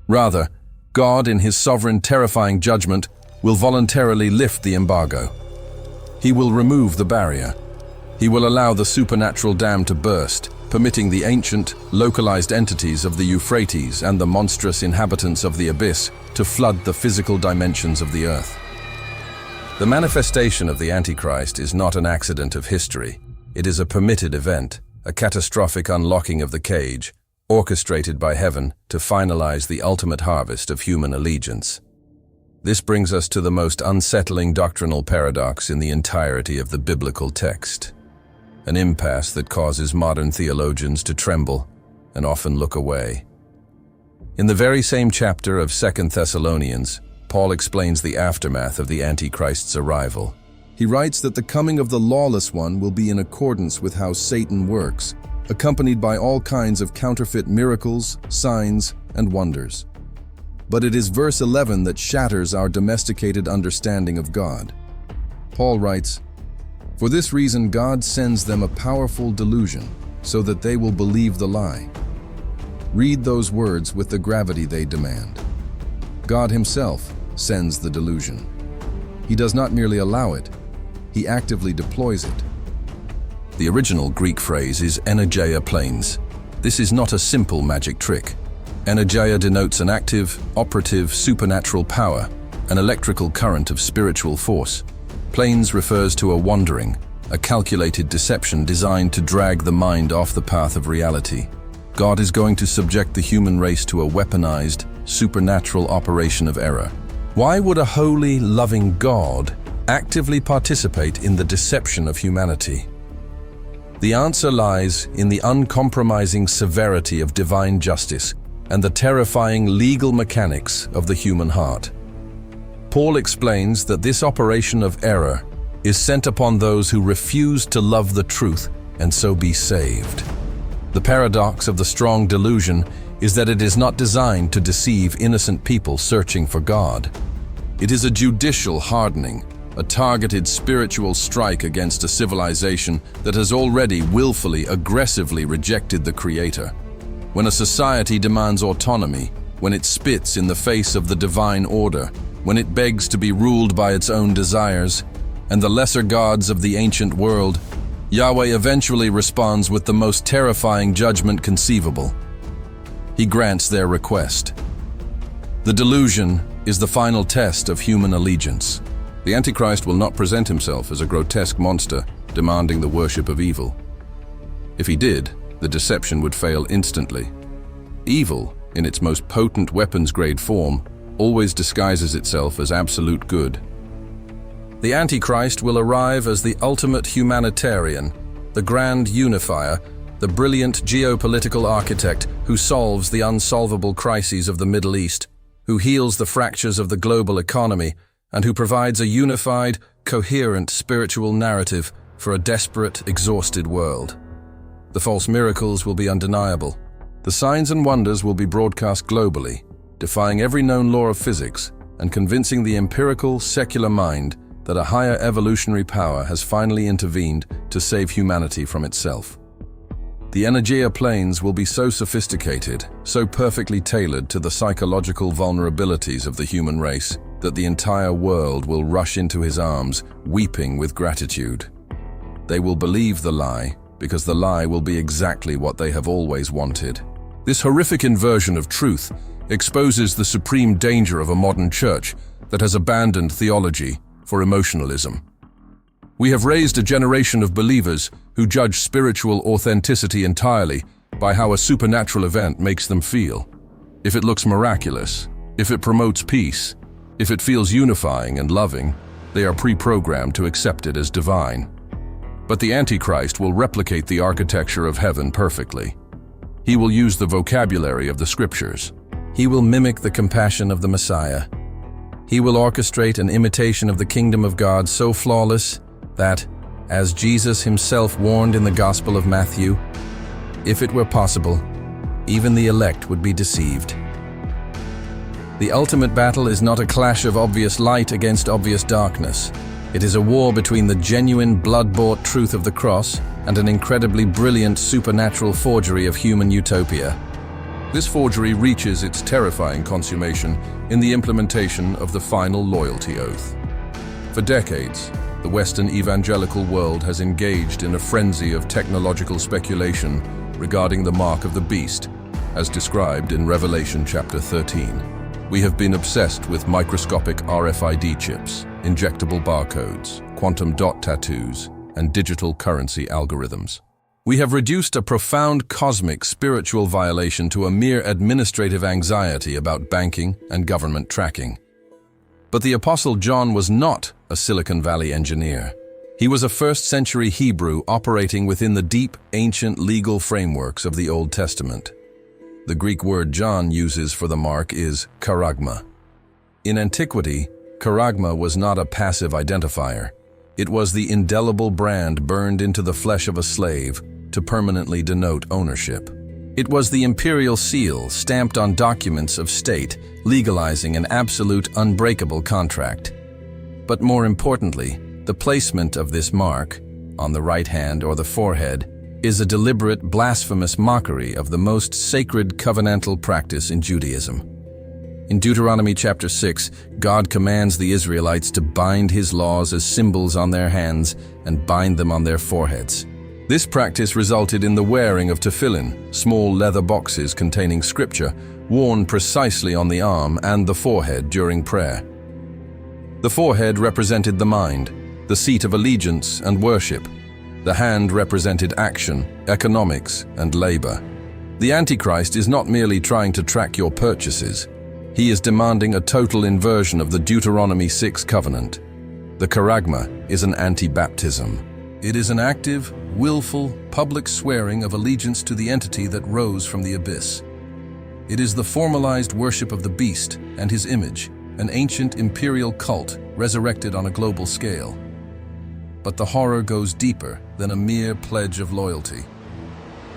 A: Rather, God, in his sovereign, terrifying judgment, will voluntarily lift the embargo. He will remove the barrier. He will allow the supernatural dam to burst, permitting the ancient, localized entities of the Euphrates and the monstrous inhabitants of the abyss to flood the physical dimensions of the earth. The manifestation of the Antichrist is not an accident of history. It is a permitted event, a catastrophic unlocking of the cage, orchestrated by heaven to finalize the ultimate harvest of human allegiance. This brings us to the most unsettling doctrinal paradox in the entirety of the biblical text, an impasse that causes modern theologians to tremble and often look away. In the very same chapter of 2 Thessalonians, Paul explains the aftermath of the Antichrist's arrival. He writes that the coming of the lawless one will be in accordance with how Satan works, accompanied by all kinds of counterfeit miracles, signs, and wonders. But it is verse 11 that shatters our domesticated understanding of God. Paul writes, "For this reason God sends them a powerful delusion, so that they will believe the lie." Read those words with the gravity they demand. God himself sends the delusion. He does not merely allow it, he actively deploys it. The original Greek phrase is Energeia planes. This is not a simple magic trick. Energeia denotes an active, operative, supernatural power, an electrical current of spiritual force. Planes refers to a wandering, a calculated deception designed to drag the mind off the path of reality. God is going to subject the human race to a weaponized, supernatural operation of error. Why would a holy, loving God actively participate in the deception of humanity? The answer lies in the uncompromising severity of divine justice and the terrifying legal mechanics of the human heart. Paul explains that this operation of error is sent upon those who refuse to love the truth and so be saved. The paradox of the strong delusion is that it is not designed to deceive innocent people searching for God. It is a judicial hardening, a targeted spiritual strike against a civilization that has already willfully, aggressively rejected the Creator. When a society demands autonomy, when it spits in the face of the divine order, when it begs to be ruled by its own desires and the lesser gods of the ancient world, Yahweh eventually responds with the most terrifying judgment conceivable. He grants their request. The delusion is the final test of human allegiance. The Antichrist will not present himself as a grotesque monster demanding the worship of evil. If he did, the deception would fail instantly. Evil, in its most potent weapons-grade form, always disguises itself as absolute good. The Antichrist will arrive as the ultimate humanitarian, the grand unifier, the brilliant geopolitical architect who solves the unsolvable crises of the Middle East, who heals the fractures of the global economy, and who provides a unified, coherent spiritual narrative for a desperate, exhausted world. The false miracles will be undeniable. The signs and wonders will be broadcast globally, defying every known law of physics and convincing the empirical, secular mind that a higher evolutionary power has finally intervened to save humanity from itself. The Energeia planes will be so sophisticated, so perfectly tailored to the psychological vulnerabilities of the human race, that the entire world will rush into his arms, weeping with gratitude. They will believe the lie, because the lie will be exactly what they have always wanted. This horrific inversion of truth exposes the supreme danger of a modern church that has abandoned theology for emotionalism. We have raised a generation of believers who judge spiritual authenticity entirely by how a supernatural event makes them feel. If it looks miraculous, if it promotes peace, if it feels unifying and loving, They are pre-programmed to accept it as divine. But the Antichrist will replicate the architecture of heaven perfectly. He will use the vocabulary of the scriptures. He will mimic the compassion of the Messiah. He will orchestrate an imitation of the kingdom of God so flawless that, as Jesus himself warned in the Gospel of Matthew, if it were possible, even the elect would be deceived. The ultimate battle is not a clash of obvious light against obvious darkness. It is a war between the genuine blood-bought truth of the cross and an incredibly brilliant supernatural forgery of human utopia. This forgery reaches its terrifying consummation in the implementation of the final loyalty oath. For decades, the Western evangelical world has engaged in a frenzy of technological speculation regarding the mark of the beast, as described in Revelation chapter 13. We have been obsessed with microscopic RFID chips, injectable barcodes, quantum dot tattoos, and digital currency algorithms. We have reduced a profound cosmic spiritual violation to a mere administrative anxiety about banking and government tracking. But the Apostle John was not a Silicon Valley engineer. He was a first-century Hebrew operating within the deep, ancient legal frameworks of the Old Testament. The Greek word John uses for the mark is Karagma. In antiquity, Karagma was not a passive identifier. It was the indelible brand burned into the flesh of a slave to permanently denote ownership. It was the imperial seal stamped on documents of state, legalizing an absolute, unbreakable contract. But more importantly, the placement of this mark, on the right hand or the forehead, is a deliberate, blasphemous mockery of the most sacred covenantal practice in Judaism. In Deuteronomy chapter 6, God commands the Israelites to bind his laws as symbols on their hands and bind them on their foreheads. This practice resulted in the wearing of tefillin, small leather boxes containing scripture, worn precisely on the arm and the forehead during prayer. The forehead represented the mind, the seat of allegiance and worship. The hand represented action, economics, and labor. The Antichrist is not merely trying to track your purchases. He is demanding a total inversion of the Deuteronomy 6 covenant. The Karagma is an anti-baptism. It is an active, willful, public swearing of allegiance to the entity that rose from the abyss. It is the formalized worship of the beast and his image, an ancient imperial cult resurrected on a global scale. But the horror goes deeper than a mere pledge of loyalty.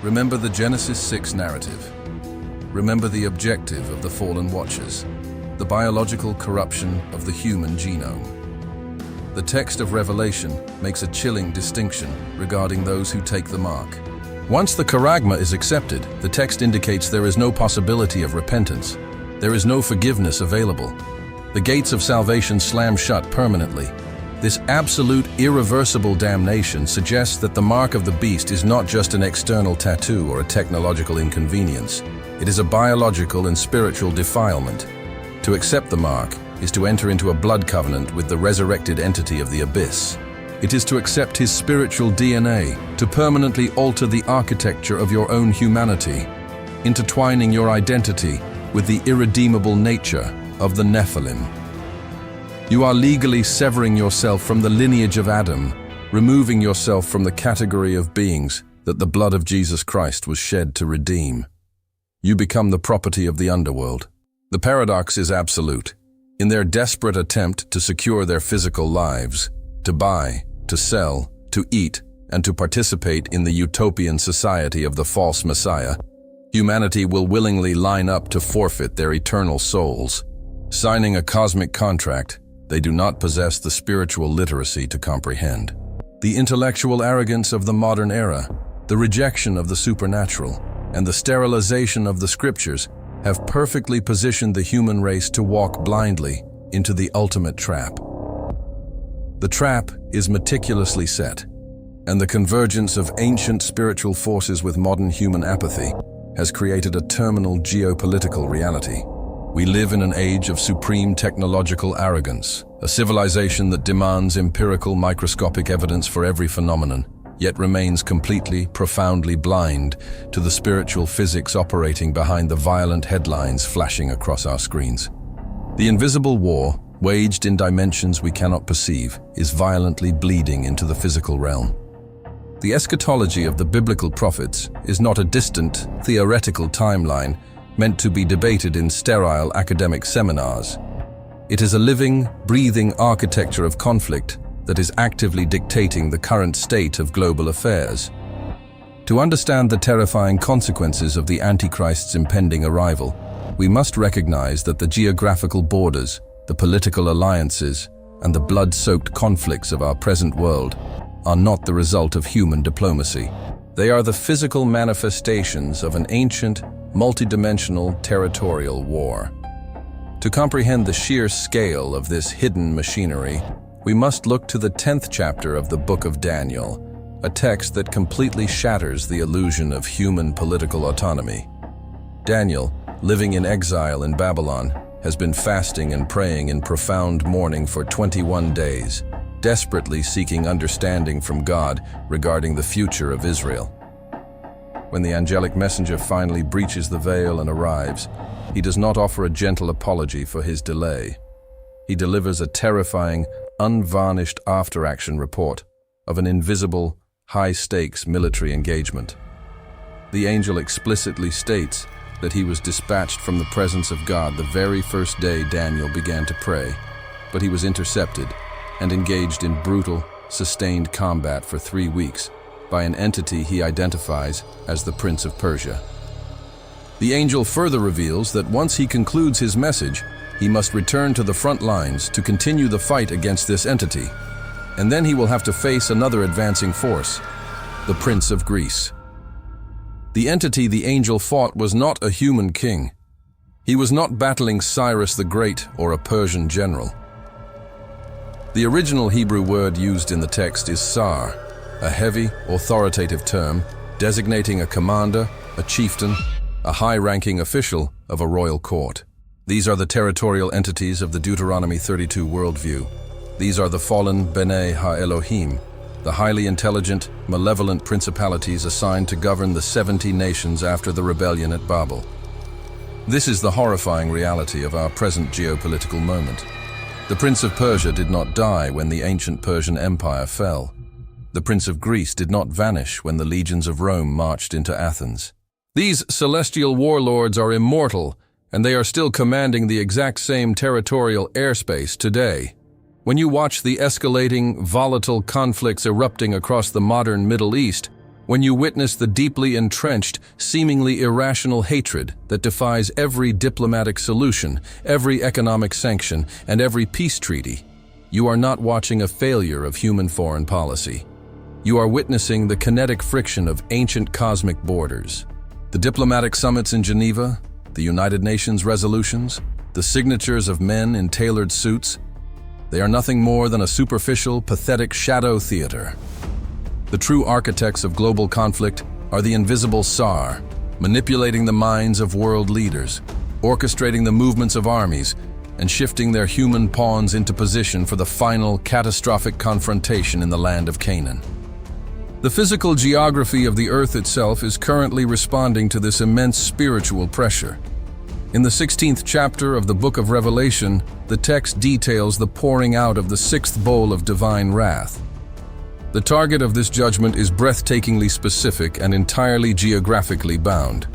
A: Remember the Genesis 6 narrative. Remember the objective of the fallen watchers, the biological corruption of the human genome. The text of Revelation makes a chilling distinction regarding those who take the mark. Once the Karagma is accepted, the text indicates there is no possibility of repentance. There is no forgiveness available. The gates of salvation slam shut permanently. This absolute, irreversible damnation suggests that the mark of the beast is not just an external tattoo or a technological inconvenience. It is a biological and spiritual defilement. To accept the mark is to enter into a blood covenant with the resurrected entity of the abyss. It is to accept his spiritual DNA, to permanently alter the architecture of your own humanity, intertwining your identity with the irredeemable nature of the Nephilim. You are legally severing yourself from the lineage of Adam, removing yourself from the category of beings that the blood of Jesus Christ was shed to redeem. You become the property of the underworld. The paradox is absolute. In their desperate attempt to secure their physical lives, to buy, to sell, to eat, and to participate in the utopian society of the false Messiah, humanity will willingly line up to forfeit their eternal souls. Signing a cosmic contract, they do not possess the spiritual literacy to comprehend. The intellectual arrogance of the modern era, the rejection of the supernatural, and the sterilization of the scriptures have perfectly positioned the human race to walk blindly into the ultimate trap. The trap is meticulously set, and the convergence of ancient spiritual forces with modern human apathy has created a terminal geopolitical reality. We live in an age of supreme technological arrogance, a civilization that demands empirical microscopic evidence for every phenomenon, yet remains completely, profoundly blind to the spiritual physics operating behind the violent headlines flashing across our screens. The invisible war waged in dimensions we cannot perceive, is violently bleeding into the physical realm. The eschatology of the biblical prophets is not a distant, theoretical timeline meant to be debated in sterile academic seminars. It is a living, breathing architecture of conflict that is actively dictating the current state of global affairs. To understand the terrifying consequences of the Antichrist's impending arrival, we must recognize that the geographical borders, the political alliances, and the blood-soaked conflicts of our present world are not the result of human diplomacy. They are the physical manifestations of an ancient, multidimensional territorial war. To comprehend the sheer scale of this hidden machinery, we must look to the 10th chapter of the Book of Daniel, a text that completely shatters the illusion of human political autonomy. Daniel, living in exile in Babylon, has been fasting and praying in profound mourning for 21 days, desperately seeking understanding from God regarding the future of Israel. When the angelic messenger finally breaches the veil and arrives, he does not offer a gentle apology for his delay. He delivers a terrifying, unvarnished after-action report of an invisible, high-stakes military engagement. The angel explicitly states that he was dispatched from the presence of God the very first day Daniel began to pray, but he was intercepted and engaged in brutal, sustained combat for 3 weeks by an entity he identifies as the Prince of Persia. The angel further reveals that once he concludes his message, he must return to the front lines to continue the fight against this entity, and then he will have to face another advancing force, the Prince of Greece. The entity the angel fought was not a human king. He was not battling Cyrus the Great or a Persian general. The original Hebrew word used in the text is sar, a heavy, authoritative term designating a commander, a chieftain, a high-ranking official of a royal court. These are the territorial entities of the Deuteronomy 32 worldview. These are the fallen B'nai Ha-Elohim, the highly intelligent, malevolent principalities assigned to govern the 70 nations after the rebellion at Babel. This is the horrifying reality of our present geopolitical moment. The Prince of Persia did not die when the ancient Persian Empire fell. The Prince of Greece did not vanish when the legions of Rome marched into Athens. These celestial warlords are immortal, and they are still commanding the exact same territorial airspace today. When you watch the escalating, volatile conflicts erupting across the modern Middle East, when you witness the deeply entrenched, seemingly irrational hatred that defies every diplomatic solution, every economic sanction, and every peace treaty, you are not watching a failure of human foreign policy. You are witnessing the kinetic friction of ancient cosmic borders. The diplomatic summits in Geneva, the United Nations resolutions, the signatures of men in tailored suits, they are nothing more than a superficial, pathetic shadow theater. The true architects of global conflict are the invisible SAR, manipulating the minds of world leaders, orchestrating the movements of armies, and shifting their human pawns into position for the final catastrophic confrontation in the land of Canaan. The physical geography of the earth itself is currently responding to this immense spiritual pressure. In the 16th chapter of the Book of Revelation, the text details the pouring out of the 6th bowl of divine wrath. The target of this judgment is breathtakingly specific and entirely geographically bound.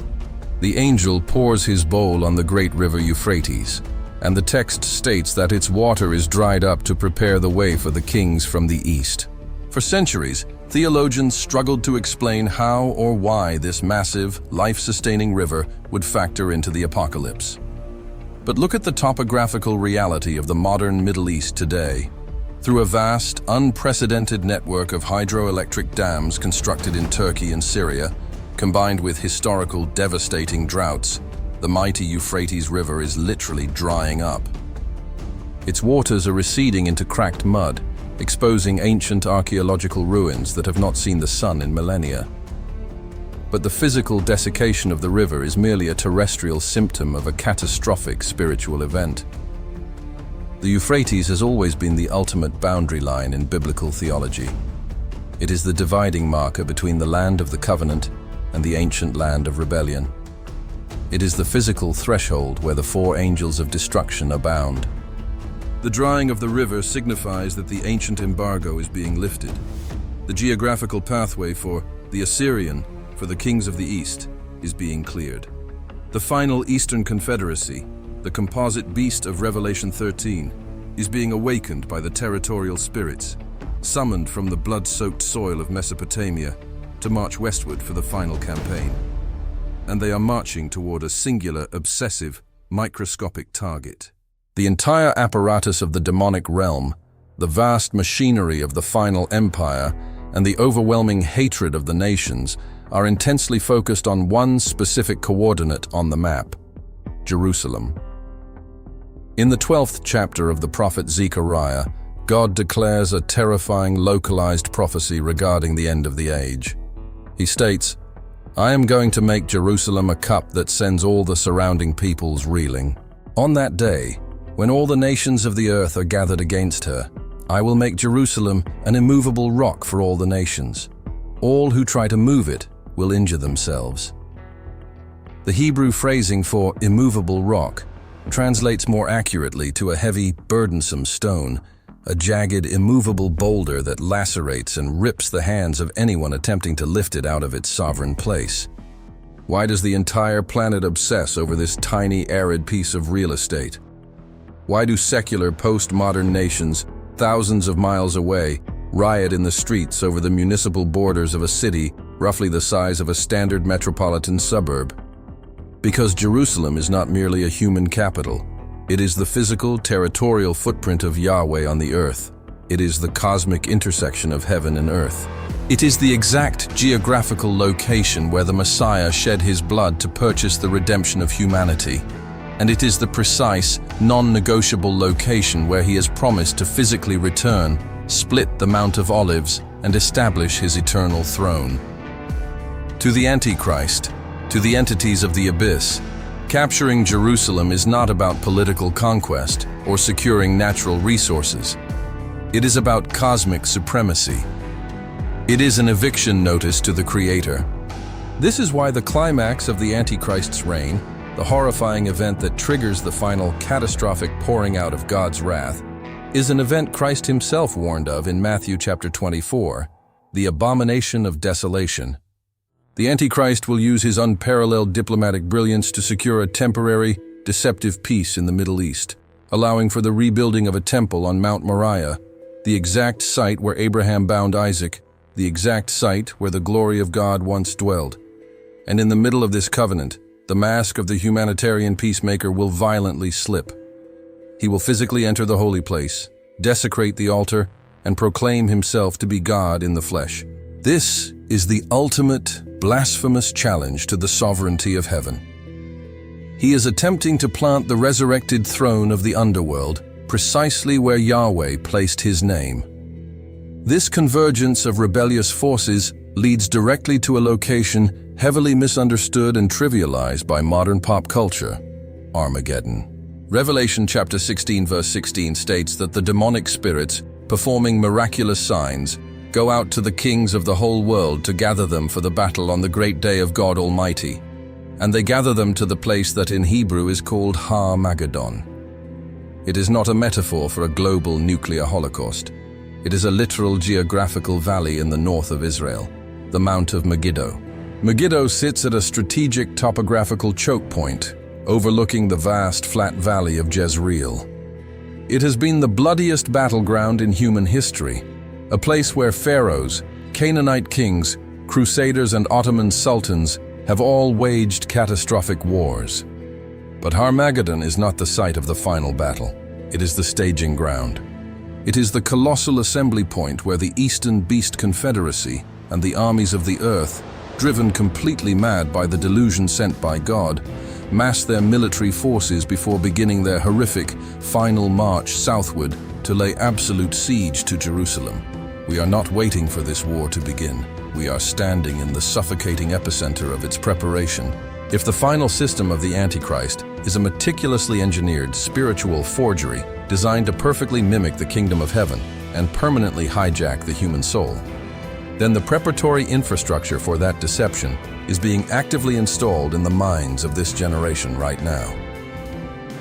A: The angel pours his bowl on the great river Euphrates, and the text states that its water is dried up to prepare the way for the kings from the east. For centuries, theologians struggled to explain how or why this massive, life-sustaining river would factor into the apocalypse. But look at the topographical reality of the modern Middle East today. Through a vast, unprecedented network of hydroelectric dams constructed in Turkey and Syria, combined with historical devastating droughts, the mighty Euphrates River is literally drying up. Its waters are receding into cracked mud, exposing ancient archaeological ruins that have not seen the sun in millennia. But the physical desiccation of the river is merely a terrestrial symptom of a catastrophic spiritual event. The Euphrates has always been the ultimate boundary line in biblical theology. It is the dividing marker between the land of the covenant and the ancient land of rebellion. It is the physical threshold where the 4 angels of destruction are bound. The drying of the river signifies that the ancient embargo is being lifted. The geographical pathway for the Assyrian, for the kings of the East, is being cleared. The final Eastern Confederacy, the composite beast of Revelation 13, is being awakened by the territorial spirits, summoned from the blood-soaked soil of Mesopotamia to march westward for the final campaign. And they are marching toward a singular, obsessive, microscopic target. The entire apparatus of the demonic realm, the vast machinery of the final empire, and the overwhelming hatred of the nations are intensely focused on one specific coordinate on the map: Jerusalem. In the 12th chapter of the prophet Zechariah, God declares a terrifying localized prophecy regarding the end of the age. He states, "I am going to make Jerusalem a cup that sends all the surrounding peoples reeling. On that day, when all the nations of the earth are gathered against her, I will make Jerusalem an immovable rock for all the nations. All who try to move it will injure themselves." The Hebrew phrasing for immovable rock translates more accurately to a heavy, burdensome stone, a jagged, immovable boulder that lacerates and rips the hands of anyone attempting to lift it out of its sovereign place. Why does the entire planet obsess over this tiny, arid piece of real estate? Why do secular, postmodern nations, thousands of miles away, riot in the streets over the municipal borders of a city roughly the size of a standard metropolitan suburb? Because Jerusalem is not merely a human capital. It is the physical, territorial footprint of Yahweh on the earth. It is the cosmic intersection of heaven and earth. It is the exact geographical location where the Messiah shed his blood to purchase the redemption of humanity. And it is the precise, non-negotiable location where he has promised to physically return, split the Mount of Olives, and establish his eternal throne. To the Antichrist, to the entities of the abyss, capturing Jerusalem is not about political conquest or securing natural resources. It is about cosmic supremacy. It is an eviction notice to the Creator. This is why the climax of the Antichrist's reign, the horrifying event that triggers the final catastrophic pouring out of God's wrath, is an event Christ himself warned of in Matthew chapter 24, the abomination of desolation. The Antichrist will use his unparalleled diplomatic brilliance to secure a temporary, deceptive peace in the Middle East, allowing for the rebuilding of a temple on Mount Moriah, the exact site where Abraham bound Isaac, the exact site where the glory of God once dwelled. And in the middle of this covenant, the mask of the humanitarian peacemaker will violently slip. He will physically enter the holy place, desecrate the altar, and proclaim himself to be God in the flesh. This is the ultimate, blasphemous challenge to the sovereignty of heaven. He is attempting to plant the resurrected throne of the underworld precisely where Yahweh placed his name. This convergence of rebellious forces leads directly to a location heavily misunderstood and trivialized by modern pop culture: Armageddon. Revelation chapter 16 verse 16 states that the demonic spirits, performing miraculous signs, go out to the kings of the whole world to gather them for the battle on the great day of God Almighty. And they gather them to the place that in Hebrew is called Har-Mageddon. It is not a metaphor for a global nuclear holocaust. It is a literal geographical valley in the north of Israel, the Mount of Megiddo. Megiddo sits at a strategic topographical choke point, overlooking the vast flat valley of Jezreel. It has been the bloodiest battleground in human history, a place where pharaohs, Canaanite kings, crusaders and Ottoman sultans have all waged catastrophic wars. But Har-Mageddon is not the site of the final battle. It is the staging ground. It is the colossal assembly point where the Eastern Beast Confederacy and the armies of the earth, driven completely mad by the delusion sent by God, mass their military forces before beginning their horrific final march southward to lay absolute siege to Jerusalem. We are not waiting for this war to begin. We are standing in the suffocating epicenter of its preparation. If the final system of the Antichrist is a meticulously engineered spiritual forgery designed to perfectly mimic the kingdom of heaven and permanently hijack the human soul, then the preparatory infrastructure for that deception is being actively installed in the minds of this generation right now.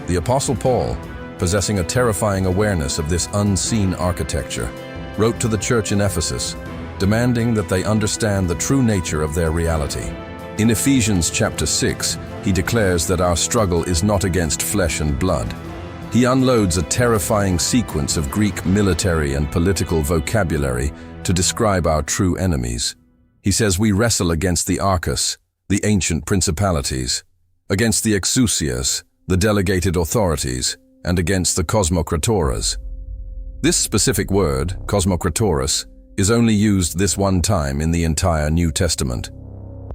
A: The Apostle Paul, possessing a terrifying awareness of this unseen architecture, wrote to the church in Ephesus, demanding that they understand the true nature of their reality. In Ephesians chapter 6, he declares that our struggle is not against flesh and blood. He unloads a terrifying sequence of Greek military and political vocabulary to describe our true enemies. He says we wrestle against the archos, the ancient principalities, against the exousias, the delegated authorities, and against the cosmokratoras. This specific word, cosmokratoros, is only used this one time in the entire New Testament.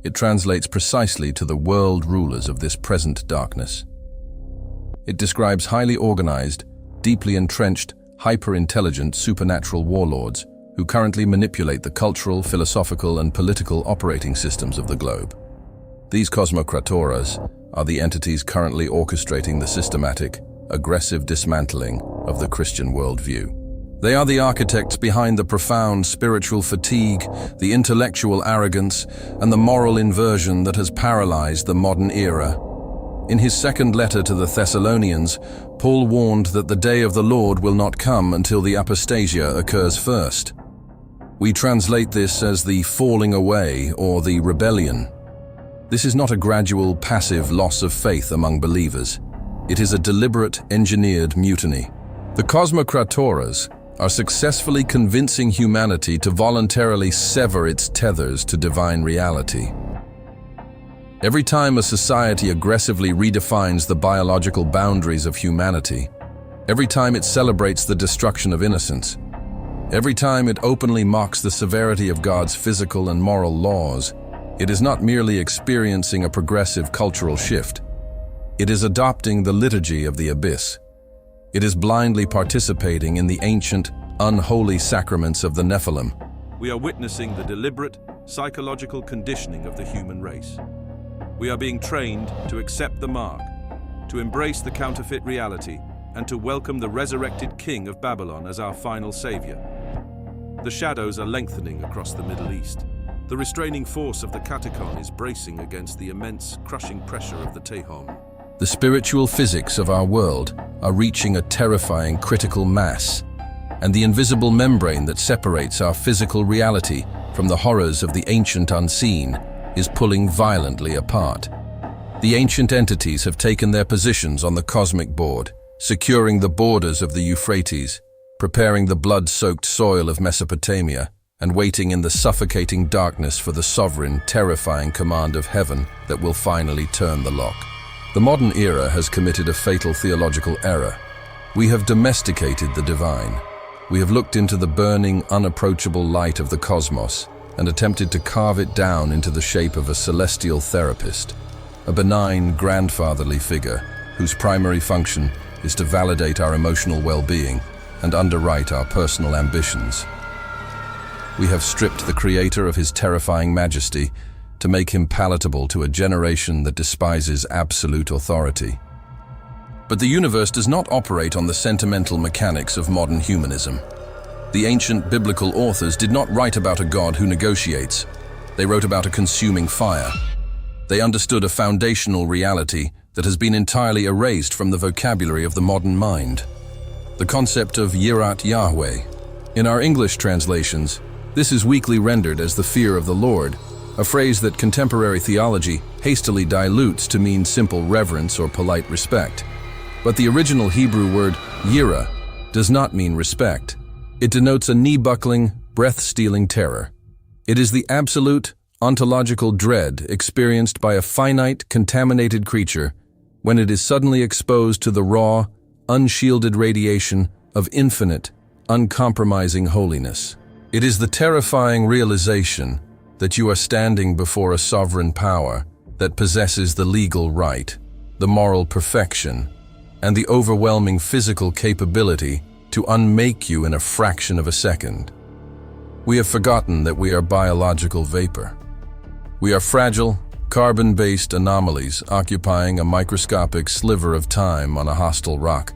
A: It translates precisely to the world rulers of this present darkness. It describes highly organized, deeply entrenched, hyper-intelligent supernatural warlords who currently manipulate the cultural, philosophical, and political operating systems of the globe. These cosmokratoras are the entities currently orchestrating the systematic, aggressive dismantling of the Christian worldview. They are the architects behind the profound spiritual fatigue, the intellectual arrogance, and the moral inversion that has paralyzed the modern era. In his second letter to the Thessalonians, Paul warned that the day of the Lord will not come until the Apostasia occurs first. We translate this as the falling away or the rebellion. This is not a gradual, passive loss of faith among believers. It is a deliberate, engineered mutiny. The cosmokratoras are successfully convincing humanity to voluntarily sever its tethers to divine reality. Every time a society aggressively redefines the biological boundaries of humanity, every time it celebrates the destruction of innocence, every time it openly mocks the severity of God's physical and moral laws, it is not merely experiencing a progressive cultural shift. It is adopting the liturgy of the abyss. It is blindly participating in the ancient, unholy sacraments of the Nephilim.
C: We are witnessing the deliberate, psychological conditioning of the human race. We are being trained to accept the mark, to embrace the counterfeit reality, and to welcome the resurrected king of Babylon as our final savior. The shadows are lengthening across the Middle East. The restraining force of the Katechon is bracing against the immense, crushing pressure of the Tehom.
A: The spiritual physics of our world are reaching a terrifying critical mass, and the invisible membrane that separates our physical reality from the horrors of the ancient unseen is pulling violently apart. The ancient entities have taken their positions on the cosmic board, securing the borders of the Euphrates, preparing the blood-soaked soil of Mesopotamia, and waiting in the suffocating darkness for the sovereign, terrifying command of heaven that will finally turn the lock. The modern era has committed a fatal theological error. We have domesticated the divine. We have looked into the burning, unapproachable light of the cosmos and attempted to carve it down into the shape of a celestial therapist, a benign, grandfatherly figure whose primary function is to validate our emotional well-being and underwrite our personal ambitions. We have stripped the Creator of his terrifying majesty to make him palatable to a generation that despises absolute authority. But the universe does not operate on the sentimental mechanics of modern humanism. The ancient biblical authors did not write about a God who negotiates. They wrote about a consuming fire. They understood a foundational reality that has been entirely erased from the vocabulary of the modern mind. The concept of Yirat Yahweh. In our English translations, this is weakly rendered as the fear of the Lord, a phrase that contemporary theology hastily dilutes to mean simple reverence or polite respect. But the original Hebrew word yira does not mean respect. It denotes a knee-buckling, breath-stealing terror. It is the absolute, ontological dread experienced by a finite, contaminated creature when it is suddenly exposed to the raw, unshielded radiation of infinite, uncompromising holiness. It is the terrifying realization that you are standing before a sovereign power that possesses the legal right, the moral perfection, and the overwhelming physical capability to unmake you in a fraction of a second. We have forgotten that we are biological vapor. We are fragile, carbon-based anomalies occupying a microscopic sliver of time on a hostile rock,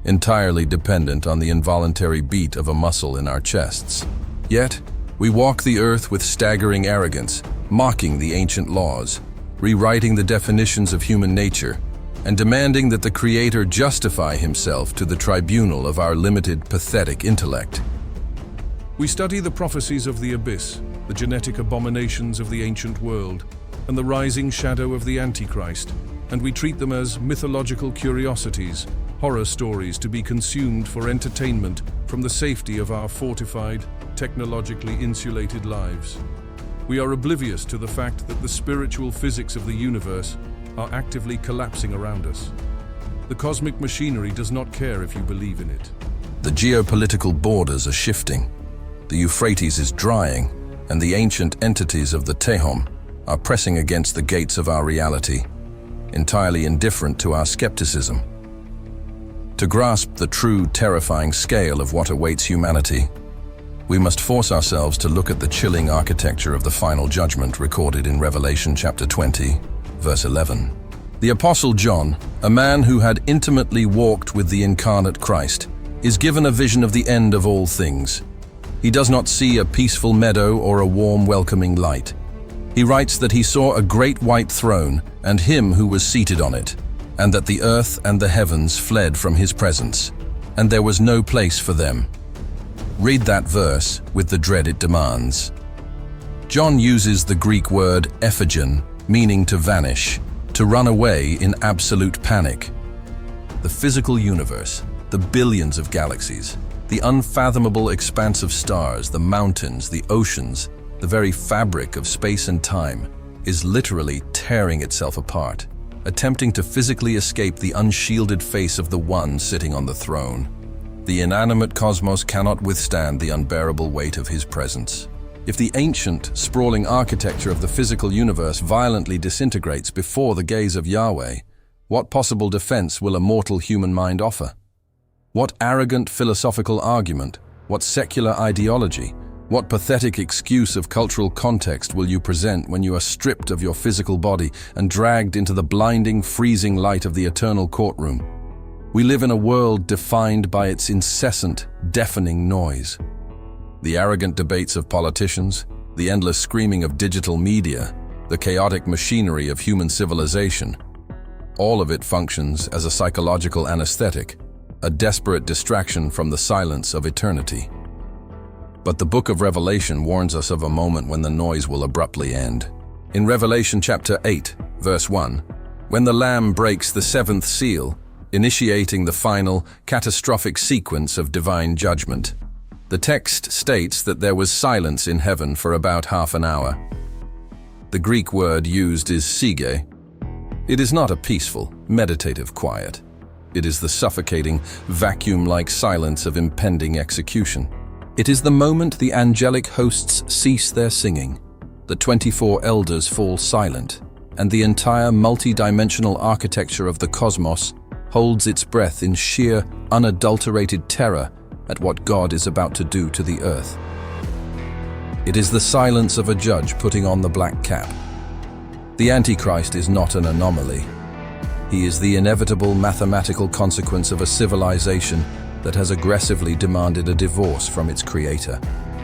A: entirely dependent on the involuntary beat of a muscle in our chests. Yet, we walk the earth with staggering arrogance, mocking the ancient laws, rewriting the definitions of human nature, and demanding that the Creator justify himself to the tribunal of our limited, pathetic intellect.
C: We study the prophecies of the abyss, the genetic abominations of the ancient world, and the rising shadow of the Antichrist, and we treat them as mythological curiosities, horror stories to be consumed for entertainment from the safety of our fortified, technologically insulated lives. We are oblivious to the fact that the spiritual physics of the universe are actively collapsing around us. The cosmic machinery does not care if you believe in it.
A: The geopolitical borders are shifting. The Euphrates is drying, and the ancient entities of the Tehom are pressing against the gates of our reality, entirely indifferent to our skepticism. To grasp the true, terrifying scale of what awaits humanity, we must force ourselves to look at the chilling architecture of the final judgment recorded in Revelation chapter 20, verse 11. The Apostle John, a man who had intimately walked with the incarnate Christ, is given a vision of the end of all things. He does not see a peaceful meadow or a warm, welcoming light. He writes that he saw a great white throne and him who was seated on it, and that the earth and the heavens fled from his presence, and there was no place for them. Read that verse with the dread it demands. John uses the Greek word ephigene, meaning to vanish, to run away in absolute panic. The physical universe, the billions of galaxies, the unfathomable expanse of stars, the mountains, the oceans, the very fabric of space and time, is literally tearing itself apart, attempting to physically escape the unshielded face of the one sitting on the throne. The inanimate cosmos cannot withstand the unbearable weight of his presence. If the ancient, sprawling architecture of the physical universe violently disintegrates before the gaze of Yahweh, what possible defense will a mortal human mind offer? What arrogant philosophical argument, what secular ideology, what pathetic excuse of cultural context will you present when you are stripped of your physical body and dragged into the blinding, freezing light of the eternal courtroom? We live in a world defined by its incessant, deafening noise. The arrogant debates of politicians, the endless screaming of digital media, the chaotic machinery of human civilization, all of it functions as a psychological anesthetic, a desperate distraction from the silence of eternity. But the book of Revelation warns us of a moment when the noise will abruptly end. In Revelation chapter 8, verse 1, when the Lamb breaks the seventh seal, initiating the final, catastrophic sequence of divine judgment, the text states that there was silence in heaven for about half an hour. The Greek word used is sige. It is not a peaceful, meditative quiet. It is the suffocating, vacuum-like silence of impending execution. It is the moment the angelic hosts cease their singing, the 24 elders fall silent, and the entire multi-dimensional architecture of the cosmos holds its breath in sheer, unadulterated terror at what God is about to do to the earth. It is the silence of a judge putting on the black cap. The Antichrist is not an anomaly. He is the inevitable mathematical consequence of a civilization that has aggressively demanded a divorce from its creator.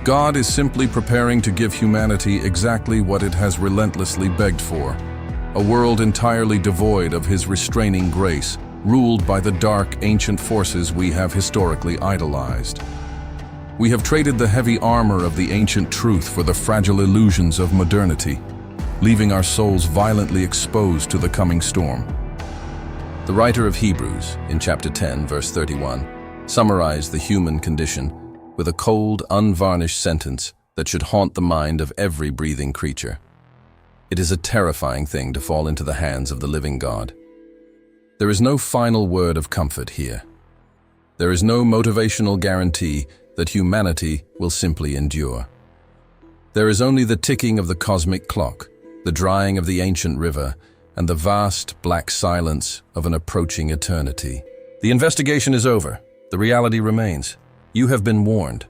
C: God is simply preparing to give humanity exactly what it has relentlessly begged for, a world entirely devoid of his restraining grace, ruled by the dark, ancient forces we have historically idolized. We have traded the heavy armor of the ancient truth for the fragile illusions of modernity, leaving our souls violently exposed to the coming storm. The writer of Hebrews, in chapter 10, verse 31, summarized the human condition with a cold, unvarnished sentence that should haunt the mind of every breathing creature. It is a terrifying thing to fall into the hands of the living God. There is no final word of comfort here. There is no motivational guarantee that humanity will simply endure. There is only the ticking of the cosmic clock, the drying of the ancient river, and the vast, black silence of an approaching eternity. The investigation is over. The reality remains. You have been warned.